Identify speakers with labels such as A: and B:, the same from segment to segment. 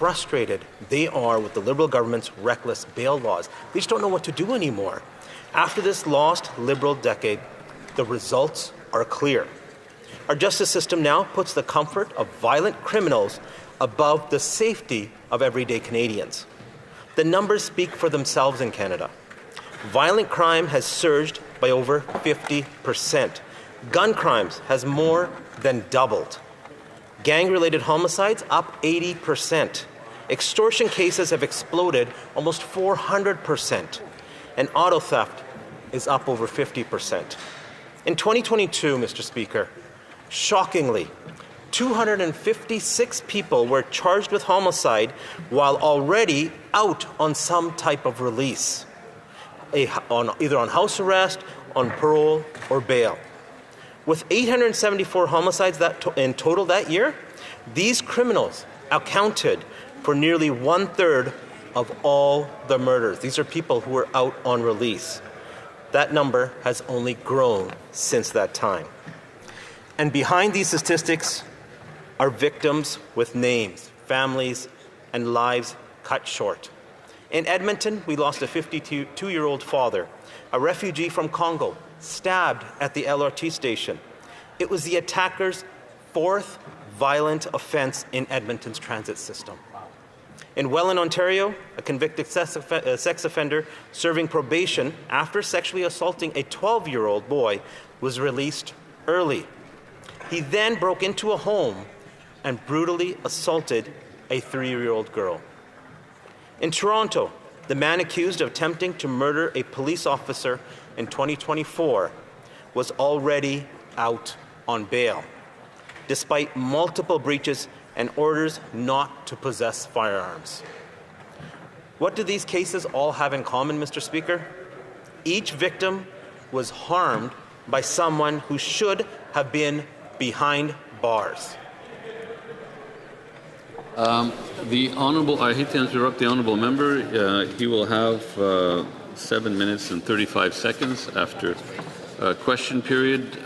A: frustrated they are with the Liberal government's reckless bail laws. They just don't know what to do anymore. After this lost Liberal decade, the results are clear. Our justice system now puts the comfort of violent criminals above the safety of everyday Canadians. The numbers speak for themselves in Canada. Violent crime has surged by over 50%. Gun crimes has more than doubled. Gang-related homicides up 80%. Extortion cases have exploded almost 400%. And auto theft is up over 50%. In 2022, Mr. Speaker, shockingly, 256 people were charged with homicide while already out on some type of release, either on house arrest, on parole, or bail. With 874 homicides in total that year, these criminals accounted for nearly 1/3 of all the murders. These are people who were out on release. That number has only grown since that time. And behind these statistics are victims with names, families, and lives cut short. In Edmonton, we lost a 52-year-old father, a refugee from Congo, stabbed at the LRT station. It was the attacker's 4th violent offense in Edmonton's transit system. In Welland, Ontario, a convicted sex offender serving probation after sexually assaulting a 12-year-old boy was released early. He then broke into a home and brutally assaulted a 3-year-old girl. In Toronto, the man accused of attempting to murder a police officer in 2024 was already out on bail, despite multiple breaches and orders not to possess firearms. What do these cases all have in common, Mr. Speaker? Each victim was harmed by someone who should have been behind bars.
B: The Honourable, I hate to interrupt the Honourable Member. He will have 7 minutes and 35 seconds after question period.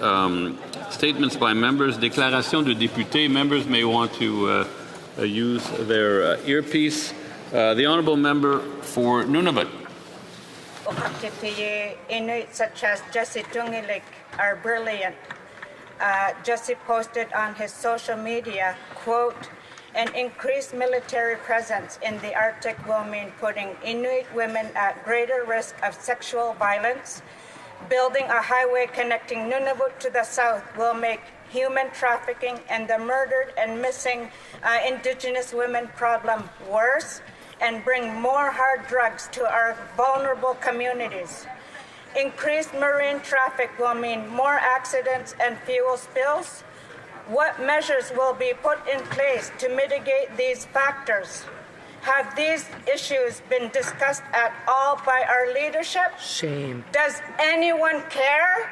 B: Statements by members, déclaration de députés. Members may want to use their earpiece. The Honourable Member for Nunavut.
C: Inuit such as Jesse Tungilik are brilliant. Jesse posted on his social media, quote, "An increased military presence in the Arctic will mean putting Inuit women at greater risk of sexual violence. Building a highway connecting Nunavut to the south will make human trafficking and the murdered and missing Indigenous women problem worse and bring more hard drugs to our vulnerable communities. Increased marine traffic will mean more accidents and fuel spills. What measures will be put in place to mitigate these factors? Have these issues been discussed at all by our leadership?
D: Shame.
C: Does anyone care?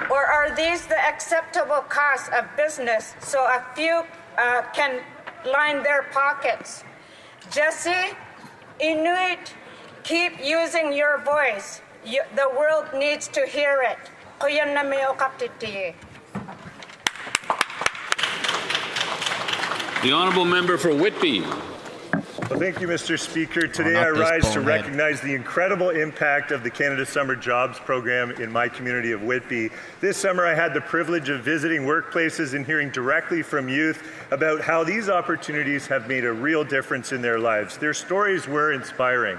C: Or are these the acceptable costs of business so a few can line their pockets? Jesse, Inuit, keep using your voice. The world needs to hear it.
B: The Honourable Member for Whitby.
E: Well, thank you, Mr. Speaker. Today I rise to recognize the incredible impact of the Canada Summer Jobs Program in my community of Whitby. This summer I had the privilege of visiting workplaces and hearing directly from youth about how these opportunities have made a real difference in their lives. Their stories were inspiring.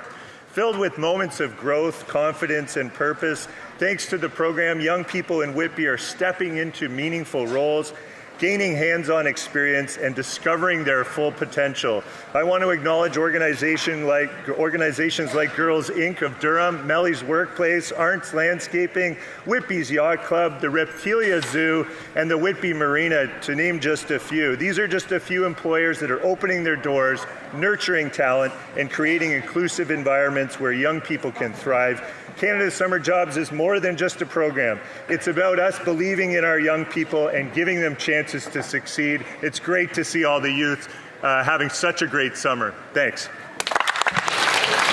E: Filled with moments of growth, confidence, and purpose, thanks to the program, young people in Whitby are stepping into meaningful roles, gaining hands-on experience, and discovering their full potential. I want to acknowledge organizations like Girls Inc. of Durham, Melly's Workplace, Arndt's Landscaping, Whitby's Yacht Club, the Reptilia Zoo, and the Whitby Marina, to name just a few. These are just a few employers that are opening their doors, nurturing talent, and creating inclusive environments where young people can thrive. Canada's Summer Jobs is more than just a program. It's about us believing in our young people and giving them chances to succeed. It's great to see all the youth having such a great summer. Thanks.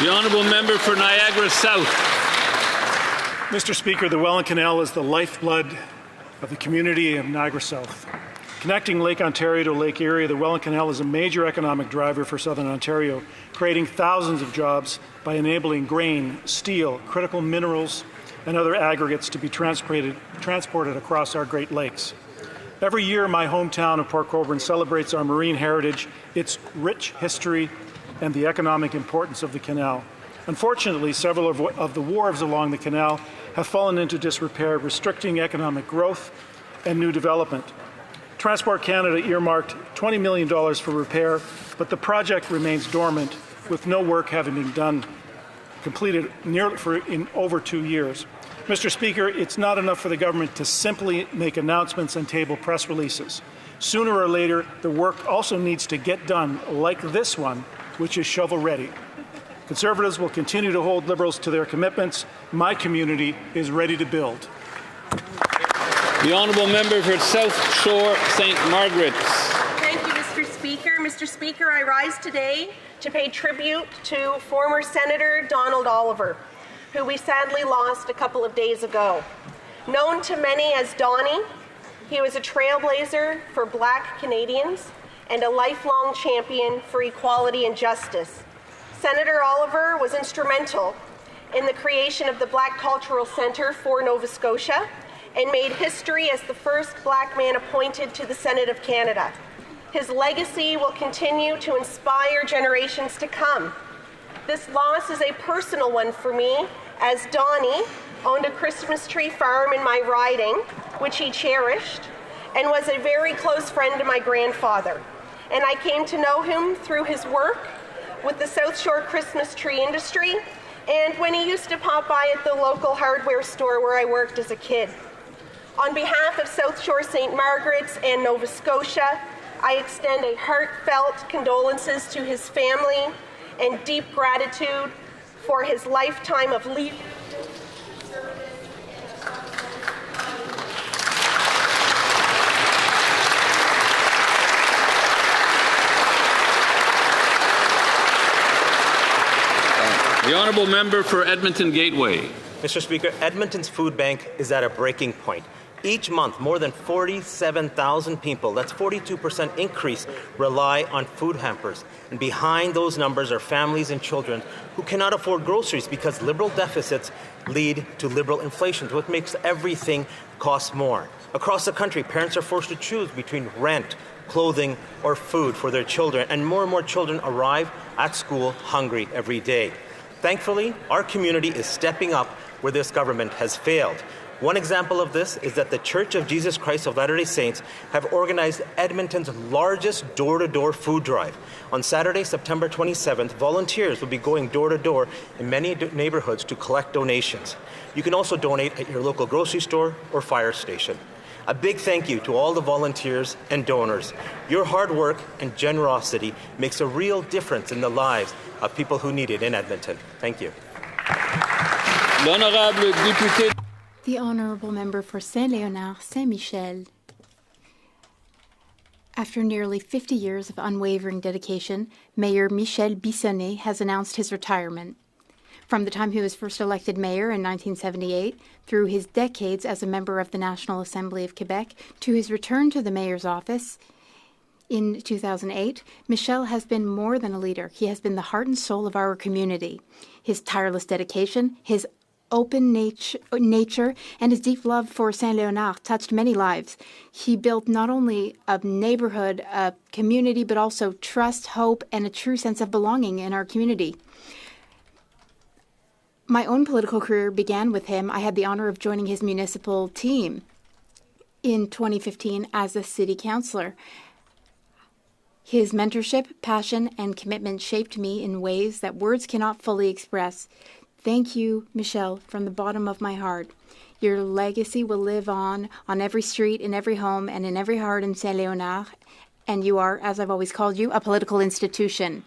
B: The Honourable Member for Niagara South.
F: Mr. Speaker, the Welland Canal is the lifeblood of the community of Niagara South.
D: Connecting Lake Ontario to Lake Erie, the Welland Canal is a major economic driver for Southern Ontario, creating thousands of jobs by enabling grain, steel, critical minerals, and other aggregates to be transported across our Great Lakes. Every year, my hometown of Port Colborne celebrates our marine heritage, its rich history, and the economic importance of the canal. Unfortunately, several of the wharves along the canal have fallen into disrepair, restricting economic growth and new development. Transport Canada earmarked $20 million for repair, but the project remains dormant, with no work having been done, completed in over 2 years. Mr. Speaker, it's not enough for the government to simply make announcements and table press releases. Sooner or later, the work also needs to get done, like this one, which is shovel-ready. Conservatives will continue to hold Liberals to their commitments. My community is ready to build.
B: The honourable member for South Shore St. Margaret's.
F: Thank you, Mr. Speaker. Mr. Speaker, I rise today to pay tribute to former Senator Donald Oliver, who we sadly lost a couple of days ago. Known to many as Donnie, he was a trailblazer for Black Canadians and a lifelong champion for equality and justice. Senator Oliver was instrumental in the creation of the Black Cultural Centre for Nova Scotia and made history as the first Black man appointed to the Senate of Canada. His legacy will continue to inspire generations to come. This loss is a personal one for me, as Donnie owned a Christmas tree farm in my riding, which he cherished, and was a very close friend to my grandfather. And I came to know him through his work with the South Shore Christmas tree industry, and when he used to pop by at the local hardware store where I worked as a kid. On behalf of South Shore St. Margaret's and Nova Scotia, I extend a heartfelt condolences to his family and deep gratitude for his lifetime of leadership.
B: The honourable member for Edmonton Gateway.
A: Mr. Speaker, Edmonton's food bank is at a breaking point. Each month, more than 47,000 people, that's 42% increase, rely on food hampers. And behind those numbers are families and children who cannot afford groceries because Liberal deficits lead to Liberal inflation, which makes everything cost more. Across the country, parents are forced to choose between rent, clothing, or food for their children, and more children arrive at school hungry every day. Thankfully, our community is stepping up where this government has failed. One example of this is that the Church of Jesus Christ of Latter-day Saints have organized Edmonton's largest door-to-door food drive. On Saturday, September 27th, volunteers will be going door-to-door in many neighborhoods to collect donations. You can also donate at your local grocery store or fire station. A big thank you to all the volunteers and donors. Your hard work and generosity makes a real difference in the lives of people who need it in Edmonton. Thank you.
B: L'honorable député.
G: The honourable member for Saint-Léonard, Saint-Michel. After nearly 50 years of unwavering dedication, Mayor Michel Bissonnet has announced his retirement. From the time he was first elected mayor in 1978, through his decades as a member of the National Assembly of Quebec, to his return to the mayor's office in 2008, Michel has been more than a leader. He has been the heart and soul of our community. His tireless dedication, his open nature, and his deep love for Saint-Léonard touched many lives. He built not only a neighborhood, a community, but also trust, hope, and a true sense of belonging in our community. My own political career began with him. I had the honor of joining his municipal team in 2015 as a city councillor. His mentorship, passion, and commitment shaped me in ways that words cannot fully express. Thank you, Michel, from the bottom of my heart. Your legacy will live on every street, in every home, and in every heart in Saint-Léonard. And you are, as I've always called you, a political institution.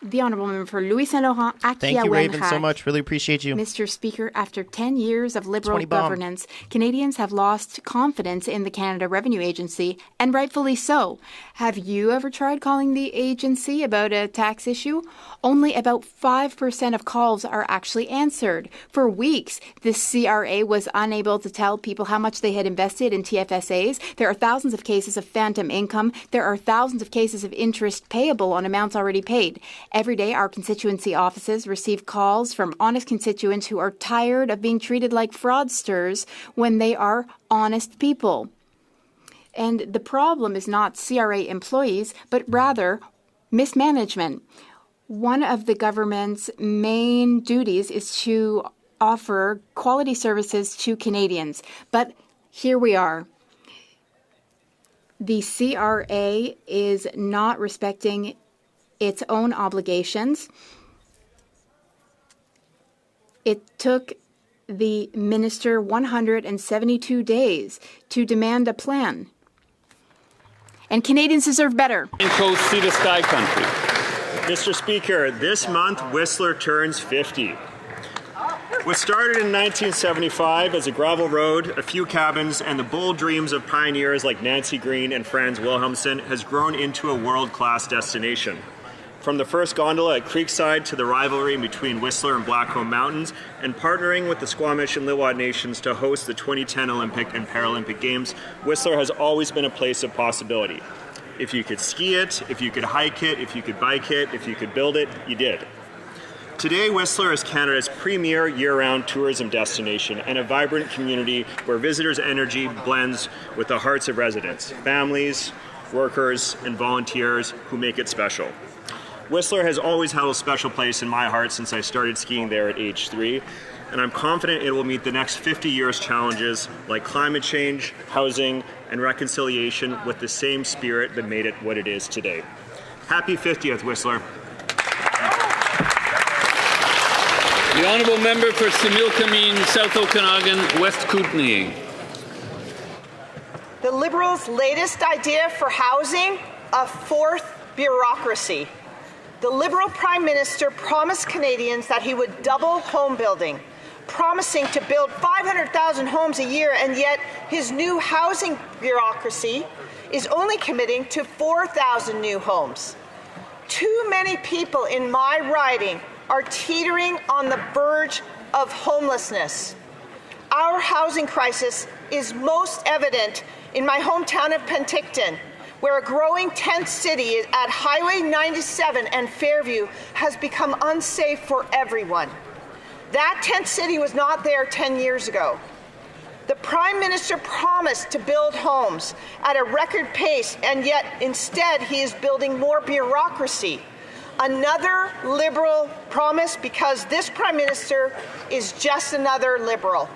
G: The Honourable Member for Louis Saint Laurent, Akia
H: Thank you, Raven, so
G: Wenhak.
H: much. Really appreciate you.
G: Mr. Speaker, after 10 years of Liberal
H: 20 bomb.
G: governance, Canadians have lost confidence in the Canada Revenue Agency, and rightfully so. Have you ever tried calling the agency about a tax issue? Only about 5% of calls are actually answered. For weeks, the CRA was unable to tell people how much they had invested in TFSAs. There are thousands of cases of phantom income. There are thousands of cases of interest payable on amounts already paid. Every day, our constituency offices receive calls from honest constituents who are tired of being treated like fraudsters when they are honest people. And the problem is not CRA employees, but rather mismanagement. One of the government's main duties is to offer quality services to Canadians. But here we are. The CRA is not respecting its own obligations. It took the minister 172 days to demand a plan. And Canadians deserve better.
B: Coast Sea to Sky Country.
I: Mr. Speaker, this month Whistler turns 50. What started in 1975 as a gravel road, a few cabins, and the bold dreams of pioneers like Nancy Green and Franz Wilhelmsen has grown into a world-class destination. From the first gondola at Creekside to the rivalry between Whistler and Blackcomb Mountains, and partnering with the Squamish and Lil'wat Nations to host the 2010 Olympic and Paralympic Games, Whistler has always been a place of possibility. If you could ski it, if you could hike it, if you could bike it, if you could build it, you did. Today, Whistler is Canada's premier year-round tourism destination and a vibrant community where visitors' energy blends with the hearts of residents, families, workers, and volunteers who make it special. Whistler has always held a special place in my heart since I started skiing there at age 3, and I'm confident it will meet the next 50 years' challenges like climate change, housing, and reconciliation with the same spirit that made it what it is today. Happy 50th, Whistler.
B: The Honourable Member for Similkameen, South Okanagan, West Kootenay.
J: The Liberals' latest idea for housing, a fourth bureaucracy. The Liberal Prime Minister promised Canadians that he would double home building, promising to build 500,000 homes a year, and yet his new housing bureaucracy is only committing to 4,000 new homes. Too many people in my riding are teetering on the verge of homelessness. Our housing crisis is most evident in my hometown of Penticton, where a growing tent city at Highway 97 and Fairview has become unsafe for everyone. That tent city was not there 10 years ago. The Prime Minister promised to build homes at a record pace, and yet instead he is building more bureaucracy. Another Liberal promise, because this Prime Minister is just another Liberal.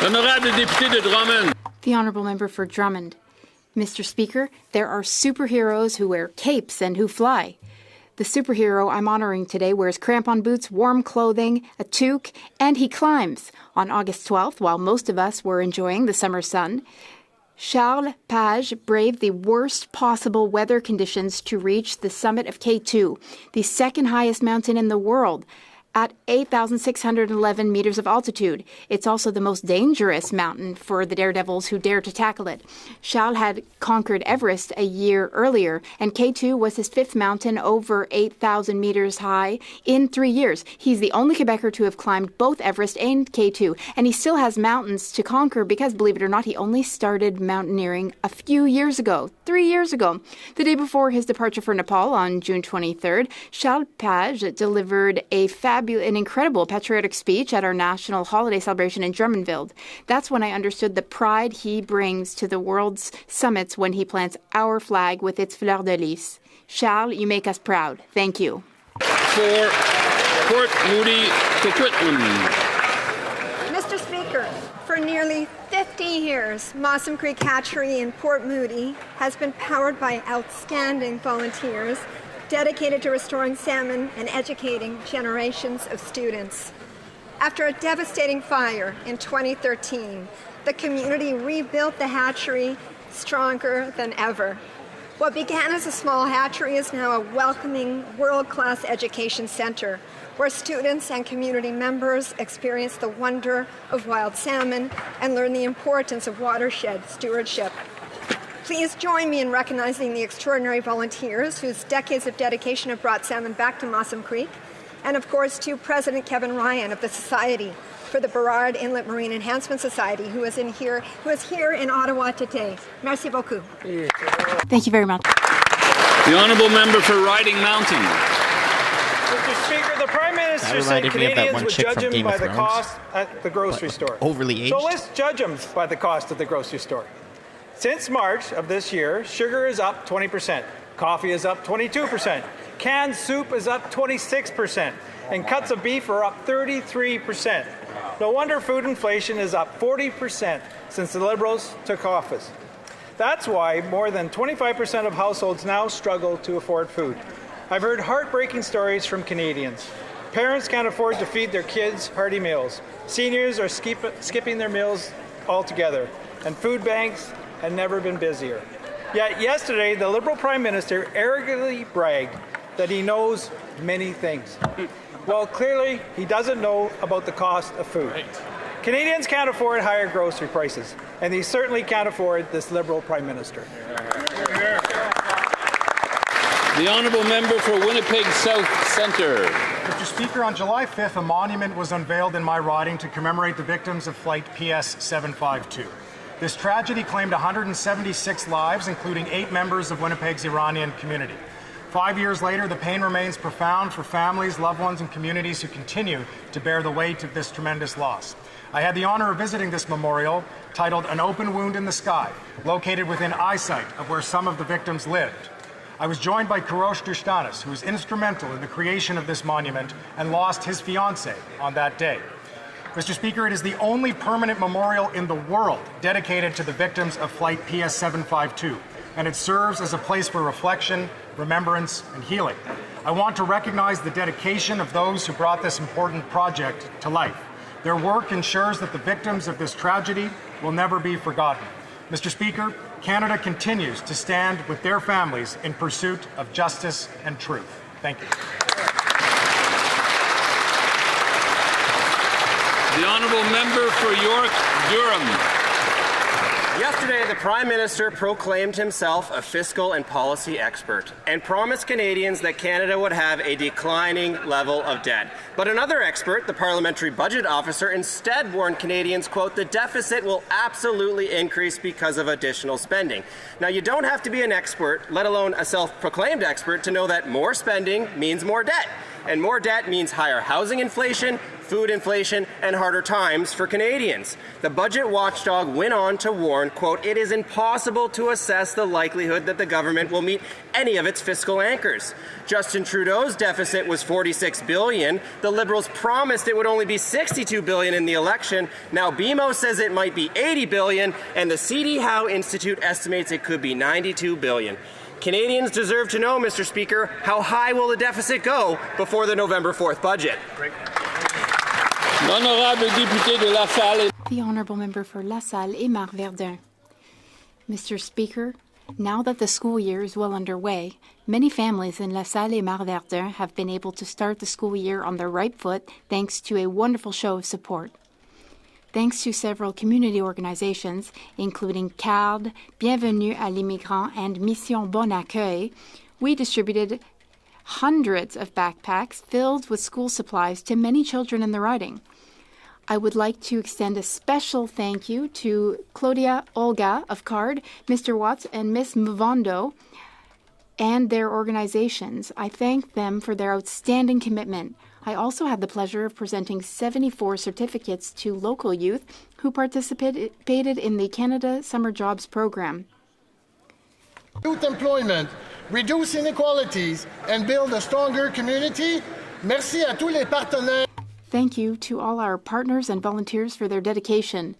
B: Honorable Député de Drummond.
G: The Honourable Member for Drummond. Mr. Speaker, there are superheroes who wear capes and who fly. The superhero I'm honouring today wears crampon boots, warm clothing, a toque, and he climbs. On August 12th, while most of us were enjoying the summer sun, Charles Page braved the worst possible weather conditions to reach the summit of K2, the second highest mountain in the world, at 8,611 meters of altitude. It's also the most dangerous mountain for the daredevils who dare to tackle it. Charles had conquered Everest a year earlier, and K2 was his fifth mountain over 8,000 meters high in 3 years. He's the only Quebecer to have climbed both Everest and K2, and he still has mountains to conquer because, believe it or not, he only started mountaineering a few years ago, 3 years ago. The day before his departure for Nepal on June 23rd, Charles Page delivered an incredible patriotic speech at our national holiday celebration in Drummondville. That's when I understood the pride he brings to the world's summits when he plants our flag with its fleur de lis. Charles, you make us proud. Thank you.
B: For Port Moody, Coquitlam.
K: Mr. Speaker, for nearly 50 years, Mossam Creek Hatchery in Port Moody has been powered by outstanding volunteers dedicated to restoring salmon and educating generations of students. After a devastating fire in 2013, the community rebuilt the hatchery stronger than ever. What began as a small hatchery is now a welcoming, world-class education center where students and community members experience the wonder of wild salmon and learn the importance of watershed stewardship. Please join me in recognizing the extraordinary volunteers whose decades of dedication have brought salmon back to Mossam Creek, and of course to President Kevin Ryan of the Society for the Burrard Inlet Marine Enhancement Society, who is here in Ottawa today. Merci beaucoup.
G: Thank you very much.
B: The honourable member for Riding Mountain.
H: Mr. Speaker, the Prime Minister said Canadians would judge him by the cost at the grocery store.
L: Overly aged.
H: So let's judge him by the cost at the grocery store. Since March of this year, sugar is up 20%, coffee is up 22%, canned soup is up 26%, and cuts of beef are up 33%. No wonder food inflation is up 40% since the Liberals took office. That's why more than 25% of households now struggle to afford food. I've heard heartbreaking stories from Canadians. Parents can't afford to feed their kids hearty meals. Seniors are skipping their meals altogether, and food banks have never been busier. Yet yesterday, the Liberal Prime Minister arrogantly bragged that he knows many things. Well, clearly, he doesn't know about the cost of food. Canadians can't afford higher grocery prices, and they certainly can't afford this Liberal Prime Minister.
B: The honourable member for Winnipeg South Centre.
M: Mr. Speaker, on July 5th, a monument was unveiled in my riding to commemorate the victims of Flight PS 752. This tragedy claimed 176 lives, including 8 members of Winnipeg's Iranian community. 5 years later, the pain remains profound for families, loved ones, and communities who continue to bear the weight of this tremendous loss. I had the honor of visiting this memorial, titled An Open Wound in the Sky, located within eyesight of where some of the victims lived. I was joined by Kurosh Dushtanis, who was instrumental in the creation of this monument and lost his fiancée on that day. Mr. Speaker, it is the only permanent memorial in the world dedicated to the victims of Flight PS 752, and it serves as a place for reflection, remembrance, and healing. I want to recognize the dedication of those who brought this important project to life. Their work ensures that the victims of this tragedy will never be forgotten. Mr. Speaker, Canada continues to stand with their families in pursuit of justice and truth. Thank you.
B: The honourable member for York Durham.
N: Yesterday, the Prime Minister proclaimed himself a fiscal and policy expert and promised Canadians that Canada would have a declining level of debt. But another expert, the Parliamentary Budget Officer, instead warned Canadians, quote, the deficit will absolutely increase because of additional spending. Now, you don't have to be an expert, let alone a self-proclaimed expert, to know that more spending means more debt. And more debt means higher housing inflation, food inflation, and harder times for Canadians. The budget watchdog went on to warn, quote, it is impossible to assess the likelihood that the government will meet any of its fiscal anchors. Justin Trudeau's deficit was $46 billion. The Liberals promised it would only be $62 billion in the election. Now BMO says it might be $80 billion, and the C.D. Howe Institute estimates it could be $92 billion. Canadians deserve to know, Mr. Speaker, how high will the deficit go before the November 4th budget?
G: The Honourable Member for La Salle et Marverdun. Mr. Speaker, now that the school year is well underway, many families in La Salle et Marverdun have been able to start the school year on the right foot thanks to a wonderful show of support. Thanks to several community organizations, including CARD, Bienvenue à l'Immigrant, and Mission Bon Accueil, we distributed hundreds of backpacks filled with school supplies to many children in the riding. I would like to extend a special thank you to Claudia Olga of CARD, Mr. Watts, and Miss Mvondo, and their organizations. I thank them for their outstanding commitment. I also had the pleasure of presenting 74 certificates to local youth who participated in the Canada Summer Jobs Program.
O: Youth employment, reduce inequalities, and build a stronger community. Merci à tous les partenaires.
G: Thank you to all our partners and volunteers for their dedication.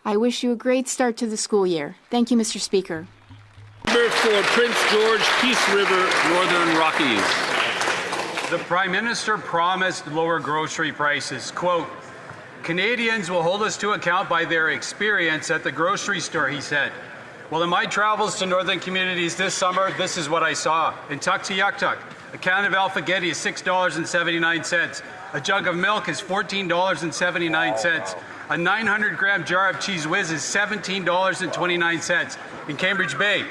G: I wish you a great start to the school year. Thank you, Mr. Speaker.
B: Member for Prince George, Peace River, Northern Rockies.
P: The Prime Minister promised lower grocery prices. Quote, Canadians will hold us to account by their experience at the grocery store, he said. Well, in my travels to northern communities this summer, this is what I saw. In Tuktoyaktuk, a can of Alphagetti is $6.79. A jug of milk is $14.79. A 900-gram jar of Cheese Whiz is $17.29. In Cambridge Bay,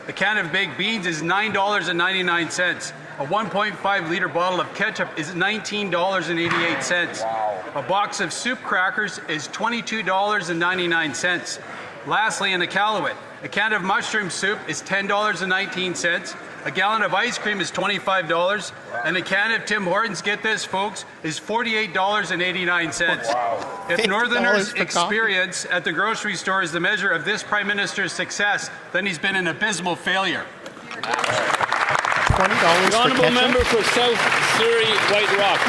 P: a can of baked beans is $9.99. A 1.5-liter bottle of ketchup is $19.88. A box of soup crackers is $22.99. Lastly, in Iqaluit, a can of mushroom soup is $10.19. A gallon of ice cream is $25, and a can of Tim Hortons, get this folks, is $48.89. If Northerners' experience at the grocery store is the measure of this Prime Minister's success, then he's been an abysmal failure.
L: $20
B: The honourable member for South Surrey White Rock.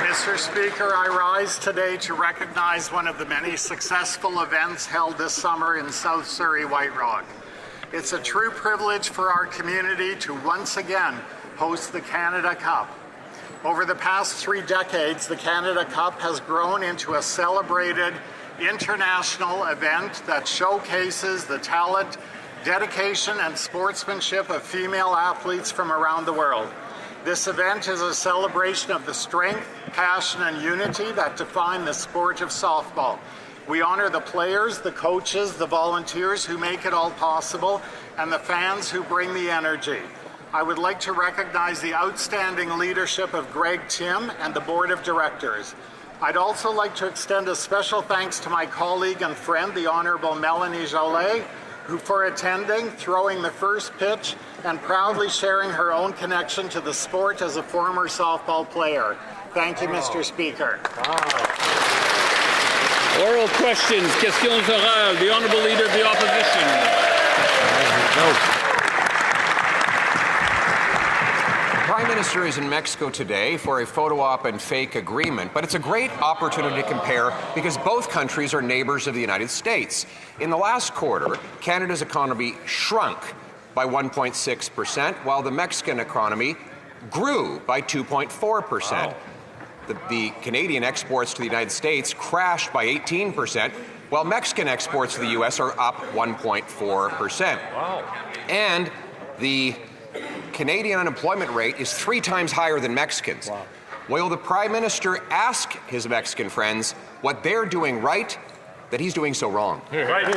L: Mr. Speaker, I rise today to recognize one of the many successful events held this summer in South Surrey White Rock. It's a true privilege for our community to once again host the Canada Cup. Over the past 3 decades, the Canada Cup has grown into a celebrated international event that showcases the talent, dedication, and sportsmanship of female athletes from around the world. This event is a celebration of the strength, passion, and unity that define the sport of softball. We honor the players, the coaches, the volunteers who make it all possible, and the fans who bring the energy. I would like to recognize the outstanding leadership of Greg Tim and the Board of Directors. I'd also like to extend a special thanks to my colleague and friend, the Honourable Melanie Jolet, who for attending, throwing the first pitch, and proudly sharing her own connection to the sport as a former softball player. Thank you, Mr. Speaker.
B: Oral questions, questions orales. The Honourable Leader of the Opposition.
Q: The Prime Minister is in Mexico today for a photo op and fake agreement, but it's a great opportunity to compare because both countries are neighbors of the United States. In the last quarter, Canada's economy shrunk by 1.6%, while the Mexican economy grew by 2.4%. Wow. The Canadian exports to the United States crashed by 18%, while Mexican exports to the U.S. are up 1.4%. Wow. And the Canadian unemployment rate is 3 times higher than Mexicans. Wow. Will the Prime Minister ask his Mexican friends what they're doing right that he's doing so wrong?
P: Right.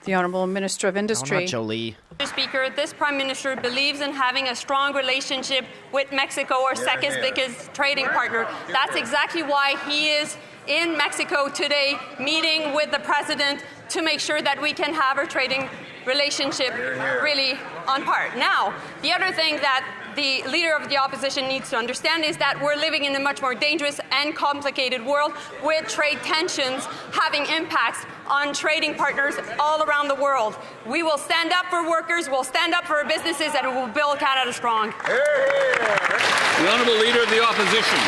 R: The Honourable Minister of Industry.
S: Mr.
T: Speaker, this Prime Minister believes in having a strong relationship with Mexico, our second biggest trading partner. That's exactly why he is in Mexico today, meeting with the President to make sure that we can have our trading relationship really on par. Now, the other thing that the Leader of the Opposition needs to understand is that we're living in a much more dangerous and complicated world with trade tensions having impacts on trading partners all around the world. We will stand up for workers, we'll stand up for our businesses, and we'll build Canada strong.
B: The Honourable Leader of the Opposition.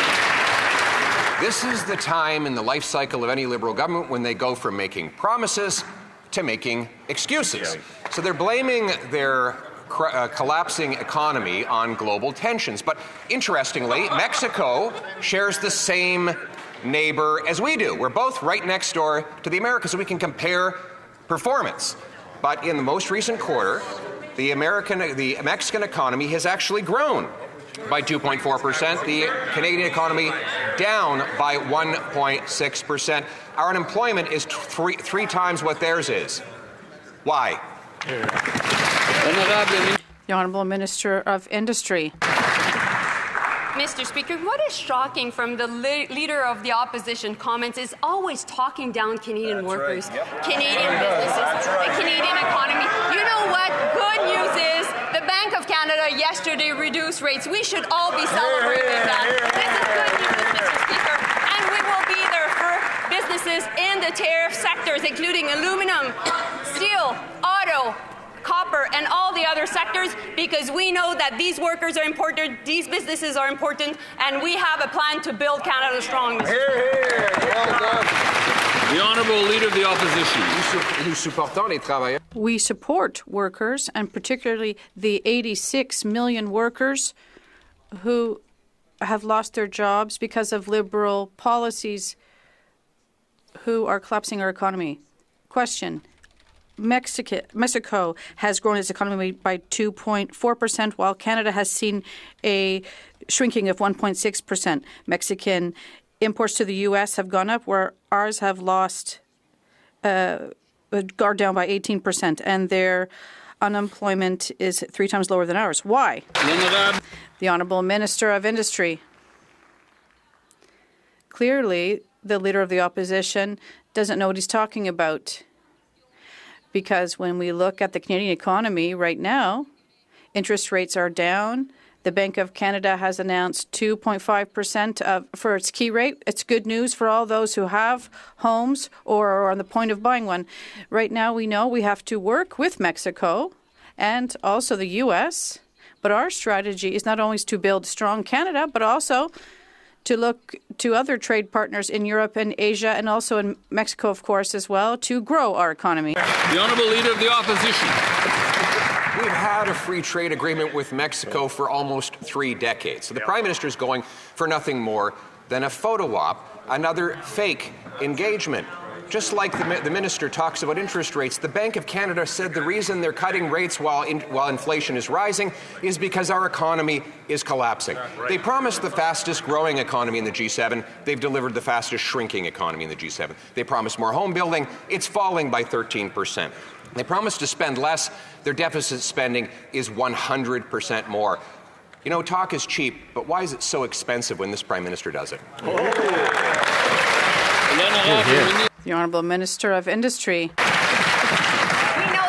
Q: This is the time in the life cycle of any Liberal government when they go from making promises to making excuses. So they're blaming their collapsing economy on global tensions. But interestingly, Mexico shares the same neighbor as we do. We're both right next door to the Americas, so we can compare performance. But in the most recent quarter, the Mexican economy has actually grown by 2.4%. The Canadian economy down by 1.6%. Our unemployment is three times what theirs is. Why?
R: The Honourable Minister of Industry.
T: Mr. Speaker, what is shocking from the Leader of the Opposition comments is always talking down Canadian workers, Canadian businesses, the Canadian economy. You know what? Good news is the Bank of Canada yesterday reduced rates. We should all be celebrating that. This is good news, Mr. Speaker. And we will be there for businesses in the tariff sectors, including aluminum, steel, auto, copper, and all the other sectors, because we know that these workers are important, these businesses are important, and we have a plan to build Canada strong.
B: The Honourable Leader of the Opposition.
R: We support workers, and particularly the 86 million workers who have lost their jobs because of Liberal policies who are collapsing our economy. Question. Mexico has grown its economy by 2.4%, while Canada has seen a shrinking of 1.6%. Mexican imports to the U.S. have gone up, where ours have lost, are down by 18%, and their unemployment is 3 times lower than ours. Why? The Honourable Minister of Industry. Clearly, the Leader of the Opposition doesn't know what he's talking about. Because when we look at the Canadian economy right now, interest rates are down. The Bank of Canada has announced 2.5% for its key rate. It's good news for all those who have homes or are on the point of buying one. Right now, we know we have to work with Mexico and also the U.S., but our strategy is not only to build strong Canada, but also to look to other trade partners in Europe and Asia, and also in Mexico, of course, as well, to grow our economy.
B: The Honourable Leader of the Opposition.
Q: We've had a free trade agreement with Mexico for almost 3 decades. So the Prime Minister is going for nothing more than a photo op, another fake engagement. Just like the minister talks about interest rates, the Bank of Canada said the reason they're cutting rates while inflation is rising is because our economy is collapsing. They promised the fastest growing economy in the G7. They've delivered the fastest shrinking economy in the G7. They promised more home building. It's falling by 13%. They promised to spend less. Their deficit spending is 100% more. You know, talk is cheap, but why is it so expensive when this Prime Minister does it?
R: The Honourable Minister of Industry.
T: We know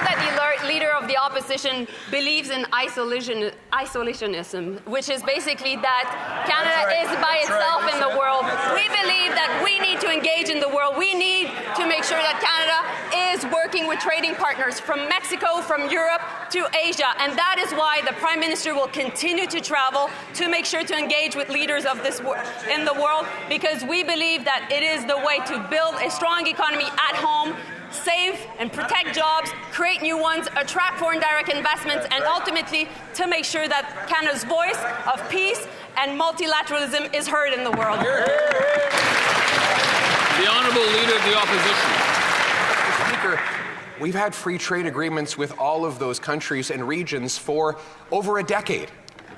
T: that the Leader of the Opposition believes in isolationism, which is basically that Canada is by itself in the world. We believe that we need to engage in the world. We need to make sure that Canada is working with trading partners from Mexico, from Europe to Asia. And that is why the Prime Minister will continue to travel to make sure to engage with leaders of this in the world, because we believe that it is the way to build a strong economy at home, save and protect jobs, create new ones, attract foreign direct investments, and ultimately to make sure that Canada's voice of peace and multilateralism is heard in the world.
B: The Honourable Leader of the Opposition.
Q: Mr. Speaker, we've had free trade agreements with all of those countries and regions for over a decade,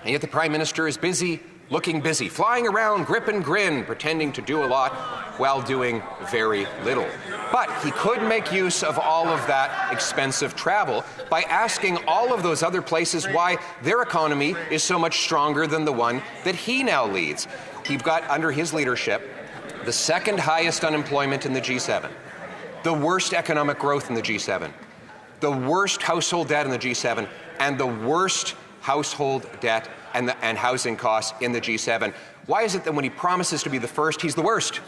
Q: and yet the Prime Minister is busy, looking busy, flying around, grip and grin, pretending to do a lot while doing very little. But he could make use of all of that expensive travel by asking all of those other places why their economy is so much stronger than the one that he now leads. We've got, under his leadership, the second highest unemployment in the G7, the worst economic growth in the G7, the worst household debt in the G7, and the worst household debt and housing costs in the G7. Why is it that when he promises to be the first, he's the worst?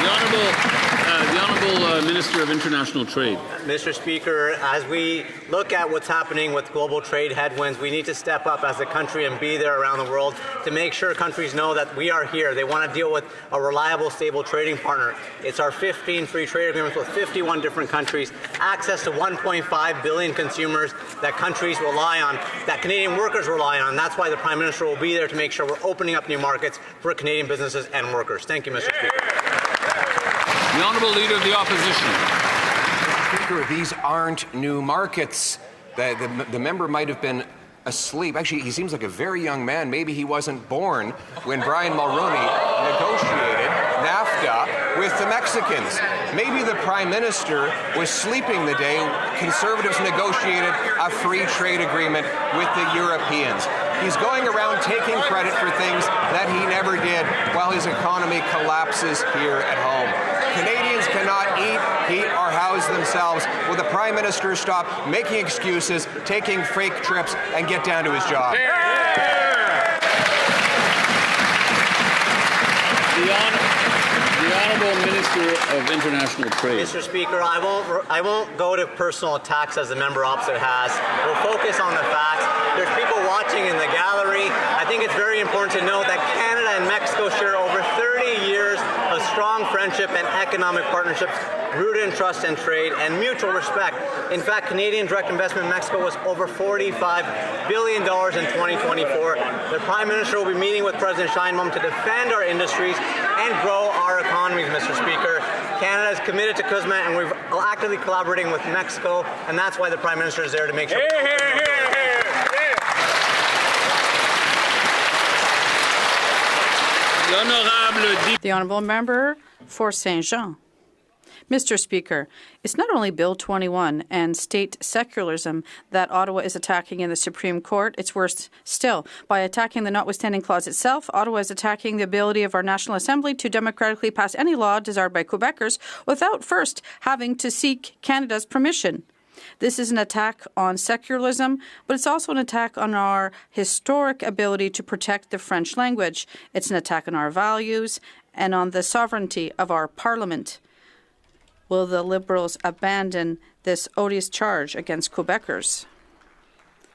B: The Honourable Minister of International Trade.
S: Mr. Speaker, as we look at what's happening with global trade headwinds, we need to step up as a country and be there around the world to make sure countries know that we are here. They want to deal with a reliable, stable trading partner. It's our 15 free trade agreements with 51 different countries, access to 1.5 billion consumers that countries rely on, that Canadian workers rely on. That's why the Prime Minister will be there to make sure we're opening up new markets for Canadian businesses and workers. Thank you, Mr. Speaker.
B: The Honourable Leader of the Opposition.
Q: Speaker, these aren't new markets. The member might have been asleep. Actually, he seems like a very young man. Maybe he wasn't born when Brian Mulroney negotiated NAFTA with the Mexicans. Maybe the Prime Minister was sleeping the day Conservatives negotiated a free trade agreement with the Europeans. He's going around taking credit for things that he never did while his economy collapses here at home. Canadians cannot eat, heat, or house themselves. Will the Prime Minister stop making excuses, taking fake trips, and get down to his job?
B: The Honourable Minister of International Trade.
S: Mr. Speaker, I won't go to personal attacks as the member opposite has. We'll focus on the facts. There's people watching in the gallery. I think it's very important to note that Canada and Mexico share over 30 years of strong friendship and economic partnerships rooted in trust and trade and mutual respect. In fact, Canadian direct investment in Mexico was over $45 billion in 2024. The Prime Minister will be meeting with President Sheinbaum to defend our industries and grow our economies, Mr. Speaker. Canada is committed to CUSMA, and we're actively collaborating with Mexico, and that's why the Prime Minister is there to make sure.
R: The Honourable Member for Saint-Jean. Mr. Speaker, it's not only Bill 21 and state secularism that Ottawa is attacking in the Supreme Court. It's worse still. By attacking the notwithstanding clause itself, Ottawa is attacking the ability of our National Assembly to democratically pass any law desired by Quebecers without first having to seek Canada's permission. This is an attack on secularism, but it's also an attack on our historic ability to protect the French language. It's an attack on our values and on the sovereignty of our Parliament. Will the Liberals abandon this odious charge against Quebecers?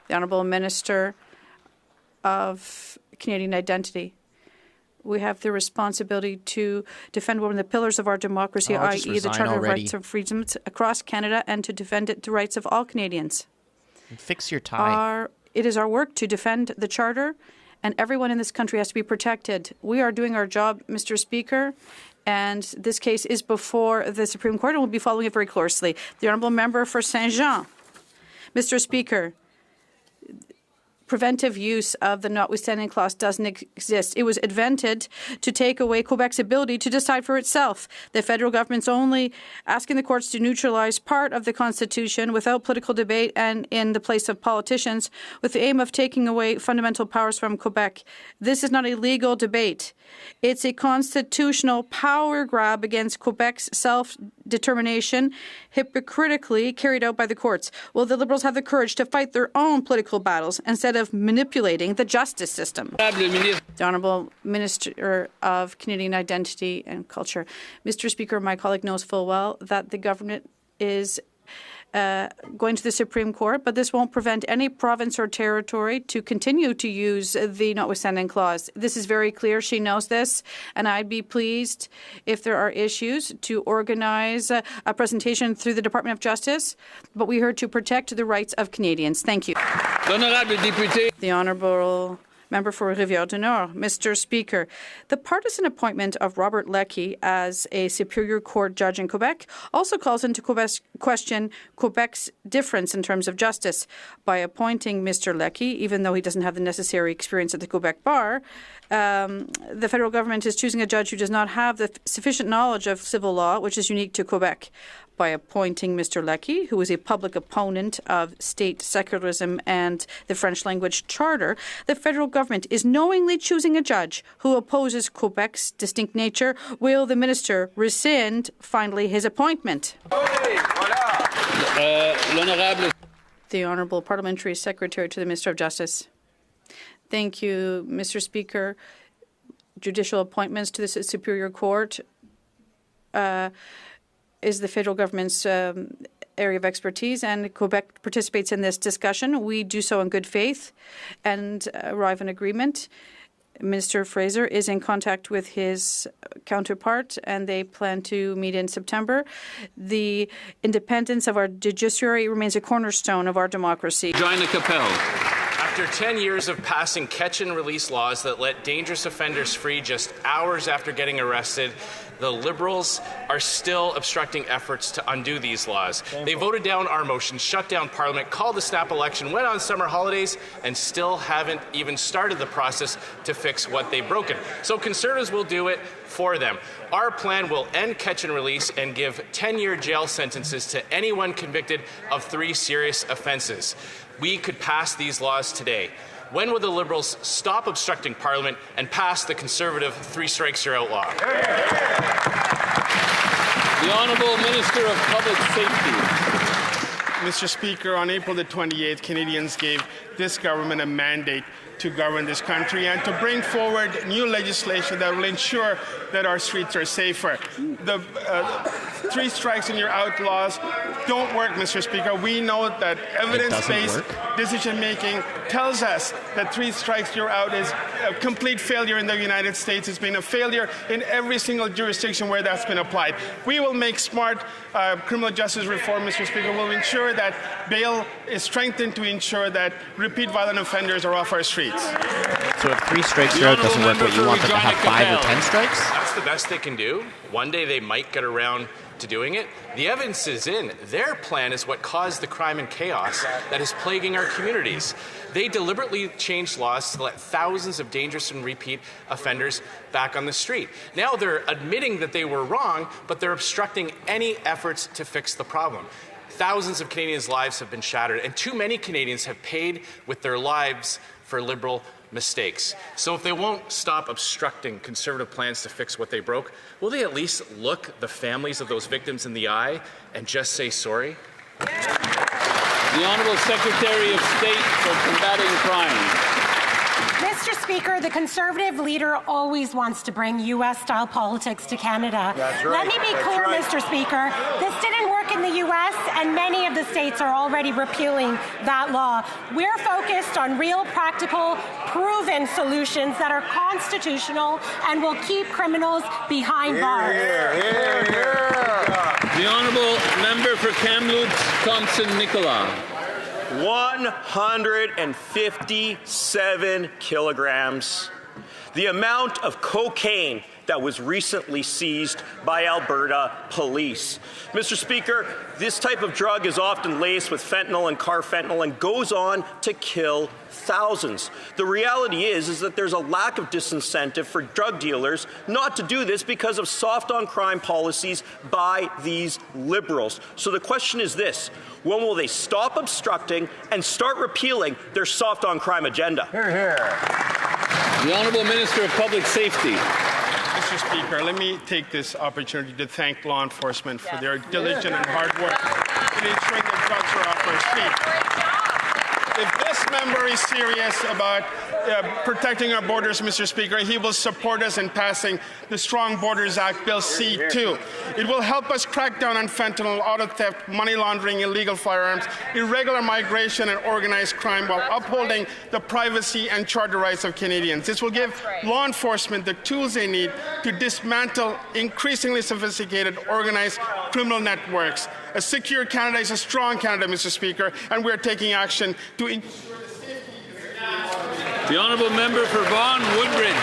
R: The Honourable Minister of Canadian Identity. We have the responsibility to defend one of the pillars of our democracy, i.e. the Charter of Rights and Freedoms across Canada, and to defend the rights of all Canadians.
U: Fix your tie.
R: It is our work to defend the Charter, and everyone in this country has to be protected. We are doing our job, Mr. Speaker, and this case is before the Supreme Court, and we'll be following it very closely. The Honourable Member for Saint-Jean. Mr. Speaker, preventive use of the notwithstanding clause doesn't exist. It was invented to take away Quebec's ability to decide for itself. The federal government's only asking the courts to neutralize part of the Constitution without political debate and in the place of politicians with the aim of taking away fundamental powers from Quebec. This is not a legal debate. It's a constitutional power grab against Quebec's self-determination, hypocritically carried out by the courts. Will the Liberals have the courage to fight their own political battles instead of manipulating the justice system? The Honourable Minister of Canadian Identity and Culture. Mr. Speaker, my colleague knows full well that the government is going to the Supreme Court, but this won't prevent any province or territory to continue to use the notwithstanding clause. This is very clear. She knows this, and I'd be pleased if there are issues to organize a presentation through the Department of Justice, but we're here to protect the rights of Canadians. Thank you. The Honourable Member for Rivière-du-Nord. Mr. Speaker, the partisan appointment of Robert Leckie as a Superior Court judge in Quebec also calls into question Quebec's difference in terms of justice. By appointing Mr. Leckie, even though he doesn't have the necessary experience at the Quebec bar, the federal government is choosing a judge who does not have the sufficient knowledge of civil law, which is unique to Quebec. By appointing Mr. Leckie, who is a public opponent of state secularism and the French language charter, the federal government is knowingly choosing a judge who opposes Quebec's distinct nature. Will the minister rescind finally his appointment? The Honourable Parliamentary Secretary to the Minister of Justice. Thank you, Mr. Speaker. Judicial appointments to the Superior Court is the federal government's area of expertise, and Quebec participates in this discussion. We do so in good faith and arrive in agreement. Minister Fraser is in contact with his counterpart, and they plan to meet in September. The independence of our judiciary remains a cornerstone of our democracy.
B: Join the Capelle.
V: After 10 years of passing catch-and-release laws that let dangerous offenders free just hours after getting arrested, the Liberals are still obstructing efforts to undo these laws. They voted down our motion, shut down Parliament, called a snap election, went on summer holidays, and still haven't even started the process to fix what they've broken. So Conservatives will do it for them. Our plan will end catch and release and give 10-year jail sentences to anyone convicted of 3 serious offences. We could pass these laws today. When will the Liberals stop obstructing Parliament and pass the Conservative 3 strikes you're out law?
B: The Honourable Minister of Public Safety.
W: Mr. Speaker, on April the 28th, Canadians gave this government a mandate to govern this country and to bring forward new legislation that will ensure that our streets are safer. three strikes and you're out laws don't work, Mr. Speaker. We know that evidence-based decision-making tells us that three strikes you're out is a complete failure in the United States. It's been a failure in every single jurisdiction where that's been applied. We will make smart criminal justice reform, Mr. Speaker. We'll ensure that bail is strengthened to ensure that repeat violent offenders are off our streets.
C: So if three strikes you're out doesn't work, but you want them to have 5 or 10 strikes?
V: That's the best they can do. One day they might get around to doing it. The evidence is in. Their plan is what caused the crime and chaos that is plaguing our communities. They deliberately changed laws to let thousands of dangerous and repeat offenders back on the street. Now they're admitting that they were wrong, but they're obstructing any efforts to fix the problem. Thousands of Canadians' lives have been shattered, and too many Canadians have paid with their lives for Liberal mistakes. So if they won't stop obstructing Conservative plans to fix what they broke, will they at least look the families of those victims in the eye and just say sorry?
B: The Honourable Secretary of State for Combating Crime.
D: Mr. Speaker, the Conservative leader always wants to bring U.S.-style politics to Canada.
E: That's right.
D: Let me be clear, Mr. Speaker. This didn't work in the U.S., and many of the states are already repealing that law. We're focused on real, practical, proven solutions that are constitutional and will keep criminals behind bars.
B: The Honourable Member for Kamloops, Thompson-Nicola.
X: 157 kilograms. The amount of cocaine that was recently seized by Alberta police. Mr. Speaker, this type of drug is often laced with fentanyl and carfentanil and goes on to kill thousands. The reality is that there's a lack of disincentive for drug dealers not to do this because of soft on crime policies by these Liberals. So the question is this: when will they stop obstructing and start repealing their soft on crime agenda?
W: Hear, hear.
B: The Honourable Minister of Public Safety.
W: Mr. Speaker, let me take this opportunity to thank law enforcement for their diligent and hard work in ensuring that drugs are off our streets. If this member is serious about protecting our borders, Mr. Speaker, he will support us in passing the Strong Borders Act, Bill C-2. It will help us crack down on fentanyl, auto theft, money laundering, illegal firearms, irregular migration, and organized crime while upholding the privacy and charter rights of Canadians. This will give law enforcement the tools they need to dismantle increasingly sophisticated organized criminal networks. A secure Canada is a strong Canada, Mr. Speaker, and we are taking action to
B: The Honourable Member for Vaughan Woodbridge.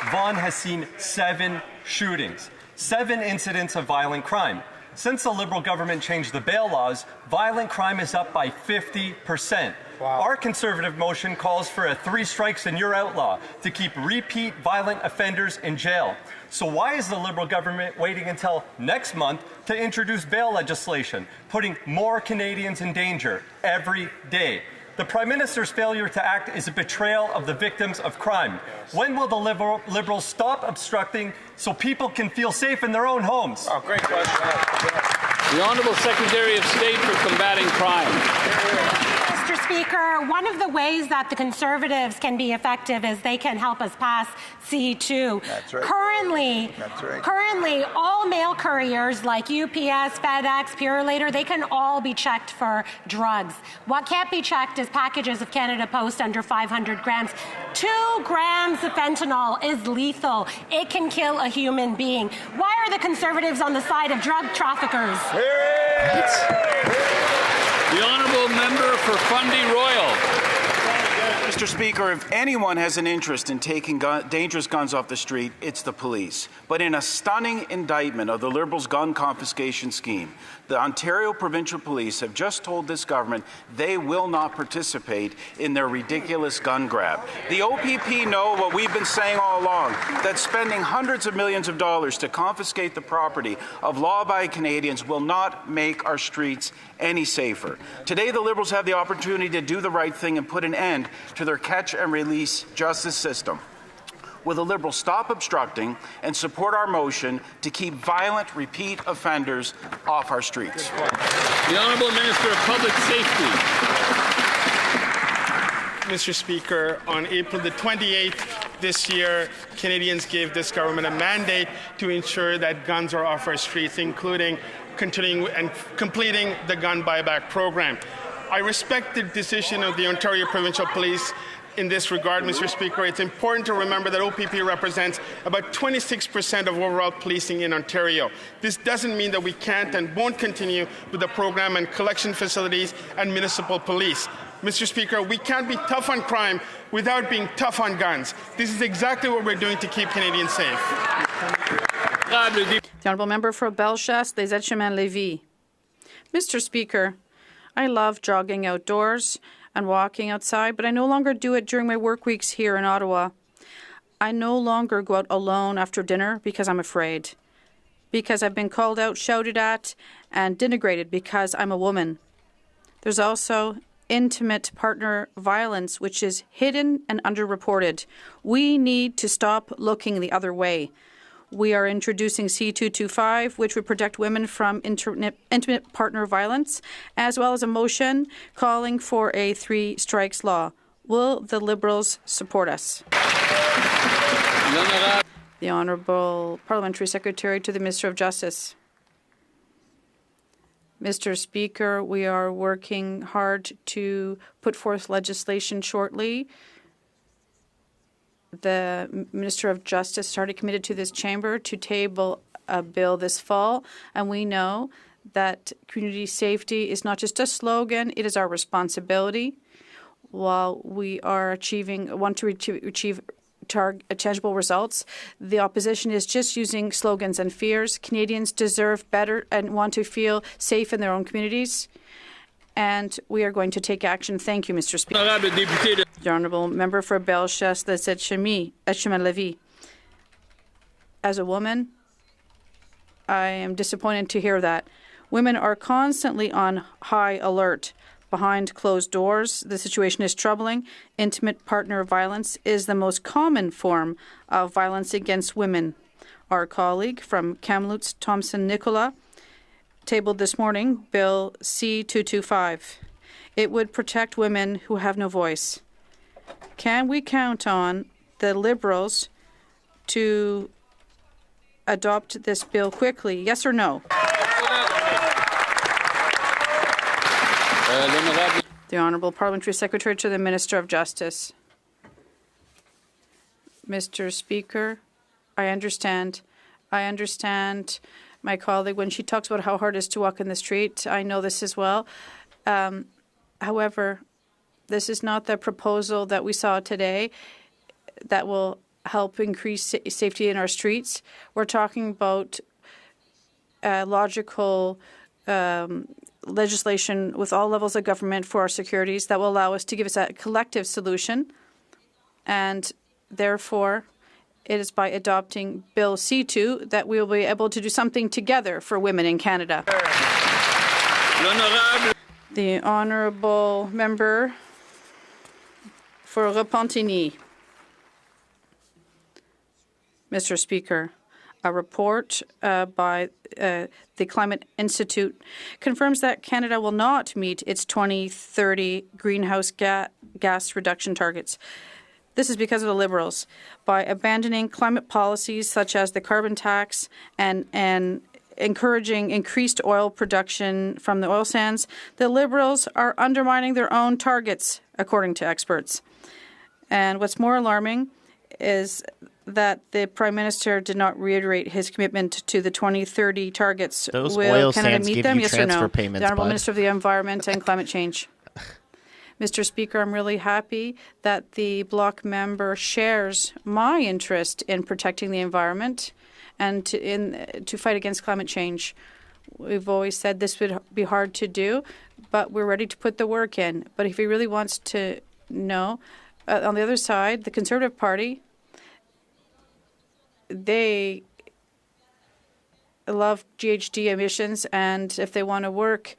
Y: Vaughan has seen 7 shootings, 7 incidents of violent crime. Since the Liberal government changed the bail laws, violent crime is up by 50%. Wow. Our Conservative motion calls for a 3 strikes and you're out law to keep repeat violent offenders in jail. So why is the Liberal government waiting until next month to introduce bail legislation, putting more Canadians in danger every day? The Prime Minister's failure to act is a betrayal of the victims of crime. When will the Liberals stop obstructing so people can feel safe in their own homes?
W: Oh, great question.
B: The Honourable Secretary of State for Combating Crime.
D: Mr. Speaker, one of the ways that the Conservatives can be effective is they can help us pass C-2.
E: That's right.
D: Currently, all mail couriers like UPS, FedEx, Purolator, they can all be checked for drugs. What can't be checked is packages of Canada Post under 500 grams. 2 grams of fentanyl is lethal. It can kill a human being. Why are the Conservatives on the side of drug traffickers?
B: The Honourable Member for Fundy Royal.
Z: Mr. Speaker, if anyone has an interest in taking dangerous guns off the street, it's the police. But in a stunning indictment of the Liberals' gun confiscation scheme, the Ontario Provincial Police have just told this government they will not participate in their ridiculous gun grab. The OPP know what we've been saying all along, that spending hundreds of millions of dollars to confiscate the property of law-abiding Canadians will not make our streets any safer. Today, the Liberals have the opportunity to do the right thing and put an end to their catch-and-release justice system. Will the Liberals stop obstructing and support our motion to keep violent repeat offenders off our streets?
B: The Honourable Minister of Public Safety.
W: Mr. Speaker, on April the 28th, this year, Canadians gave this government a mandate to ensure that guns are off our streets, including continuing and completing the gun buyback program. I respect the decision of the Ontario Provincial Police in this regard, Mr. Speaker. It's important to remember that OPP represents about 26% of overall policing in Ontario. This doesn't mean that we can't and won't continue with the program and collection facilities and municipal police. Mr. Speaker, we can't be tough on crime without being tough on guns. This is exactly what we're doing to keep Canadians safe.
R: The Honourable Member for Bellechasse, Les Aides-Chemins-Lévis. Mr. Speaker, I love jogging outdoors and walking outside, but I no longer do it during my work weeks here in Ottawa. I no longer go out alone after dinner because I'm afraid, because I've been called out, shouted at, and denigrated because I'm a woman. There's also intimate partner violence, which is hidden and underreported. We need to stop looking the other way. We are introducing C-225, which would protect women from intimate partner violence, as well as a motion calling for a 3 strikes law. Will the Liberals support us? The Honourable Parliamentary Secretary to the Minister of Justice. Mr. Speaker, we are working hard to put forth legislation shortly. The Minister of Justice is already committed to this chamber to table a bill this fall, and we know that community safety is not just a slogan, it is our responsibility. While we are want to achieve tangible results, the opposition is just using slogans and fears. Canadians deserve better and want to feel safe in their own communities, and we are going to take action. Thank you, Mr. Speaker. The Honourable Member for Bellechasse, Les Aides-Chemins-Lévis. As a woman, I am disappointed to hear that. Women are constantly on high alert. Behind closed doors, the situation is troubling. Intimate partner violence is the most common form of violence against women. Our colleague from Kamloops, Thompson Nicola, tabled this morning Bill C-225. It would protect women who have no voice. Can we count on the Liberals to adopt this bill quickly? Yes or no? The Honourable Parliamentary Secretary to the Minister of Justice. Mr. Speaker, I understand my colleague when she talks about how hard it is to walk in the street. I know this as well. However, this is not the proposal that we saw today that will help increase safety in our streets. We're talking about logical legislation with all levels of government for our securities that will allow us to give us a collective solution. And therefore, it is by adopting Bill C2 that we will be able to do something together for women in Canada. The Honourable Member for Repentigny. Mr. Speaker, a report by the Climate Institute confirms that Canada will not meet its 2030 greenhouse gas reduction targets. This is because of the Liberals. By abandoning climate policies such as the carbon tax and encouraging increased oil production from the oil sands, the Liberals are undermining their own targets, according to experts. And what's more alarming is that the Prime Minister did not reiterate his commitment to the 2030 targets.
U: Those
R: Will
U: oil
R: Canada
U: sands
R: meet
U: give
R: them?
U: you
R: Yes
U: transfer
R: or no?
U: payments,
R: The Honourable
U: bud.
R: Minister of the Environment and Climate Change. Mr. Speaker, I'm really happy that the Bloc member shares my interest in protecting the environment and to fight against climate change. We've always said this would be hard to do, but we're ready to put the work in. But if he really wants to know, on the other side, the Conservative Party, they love GHG emissions, and if they want to work,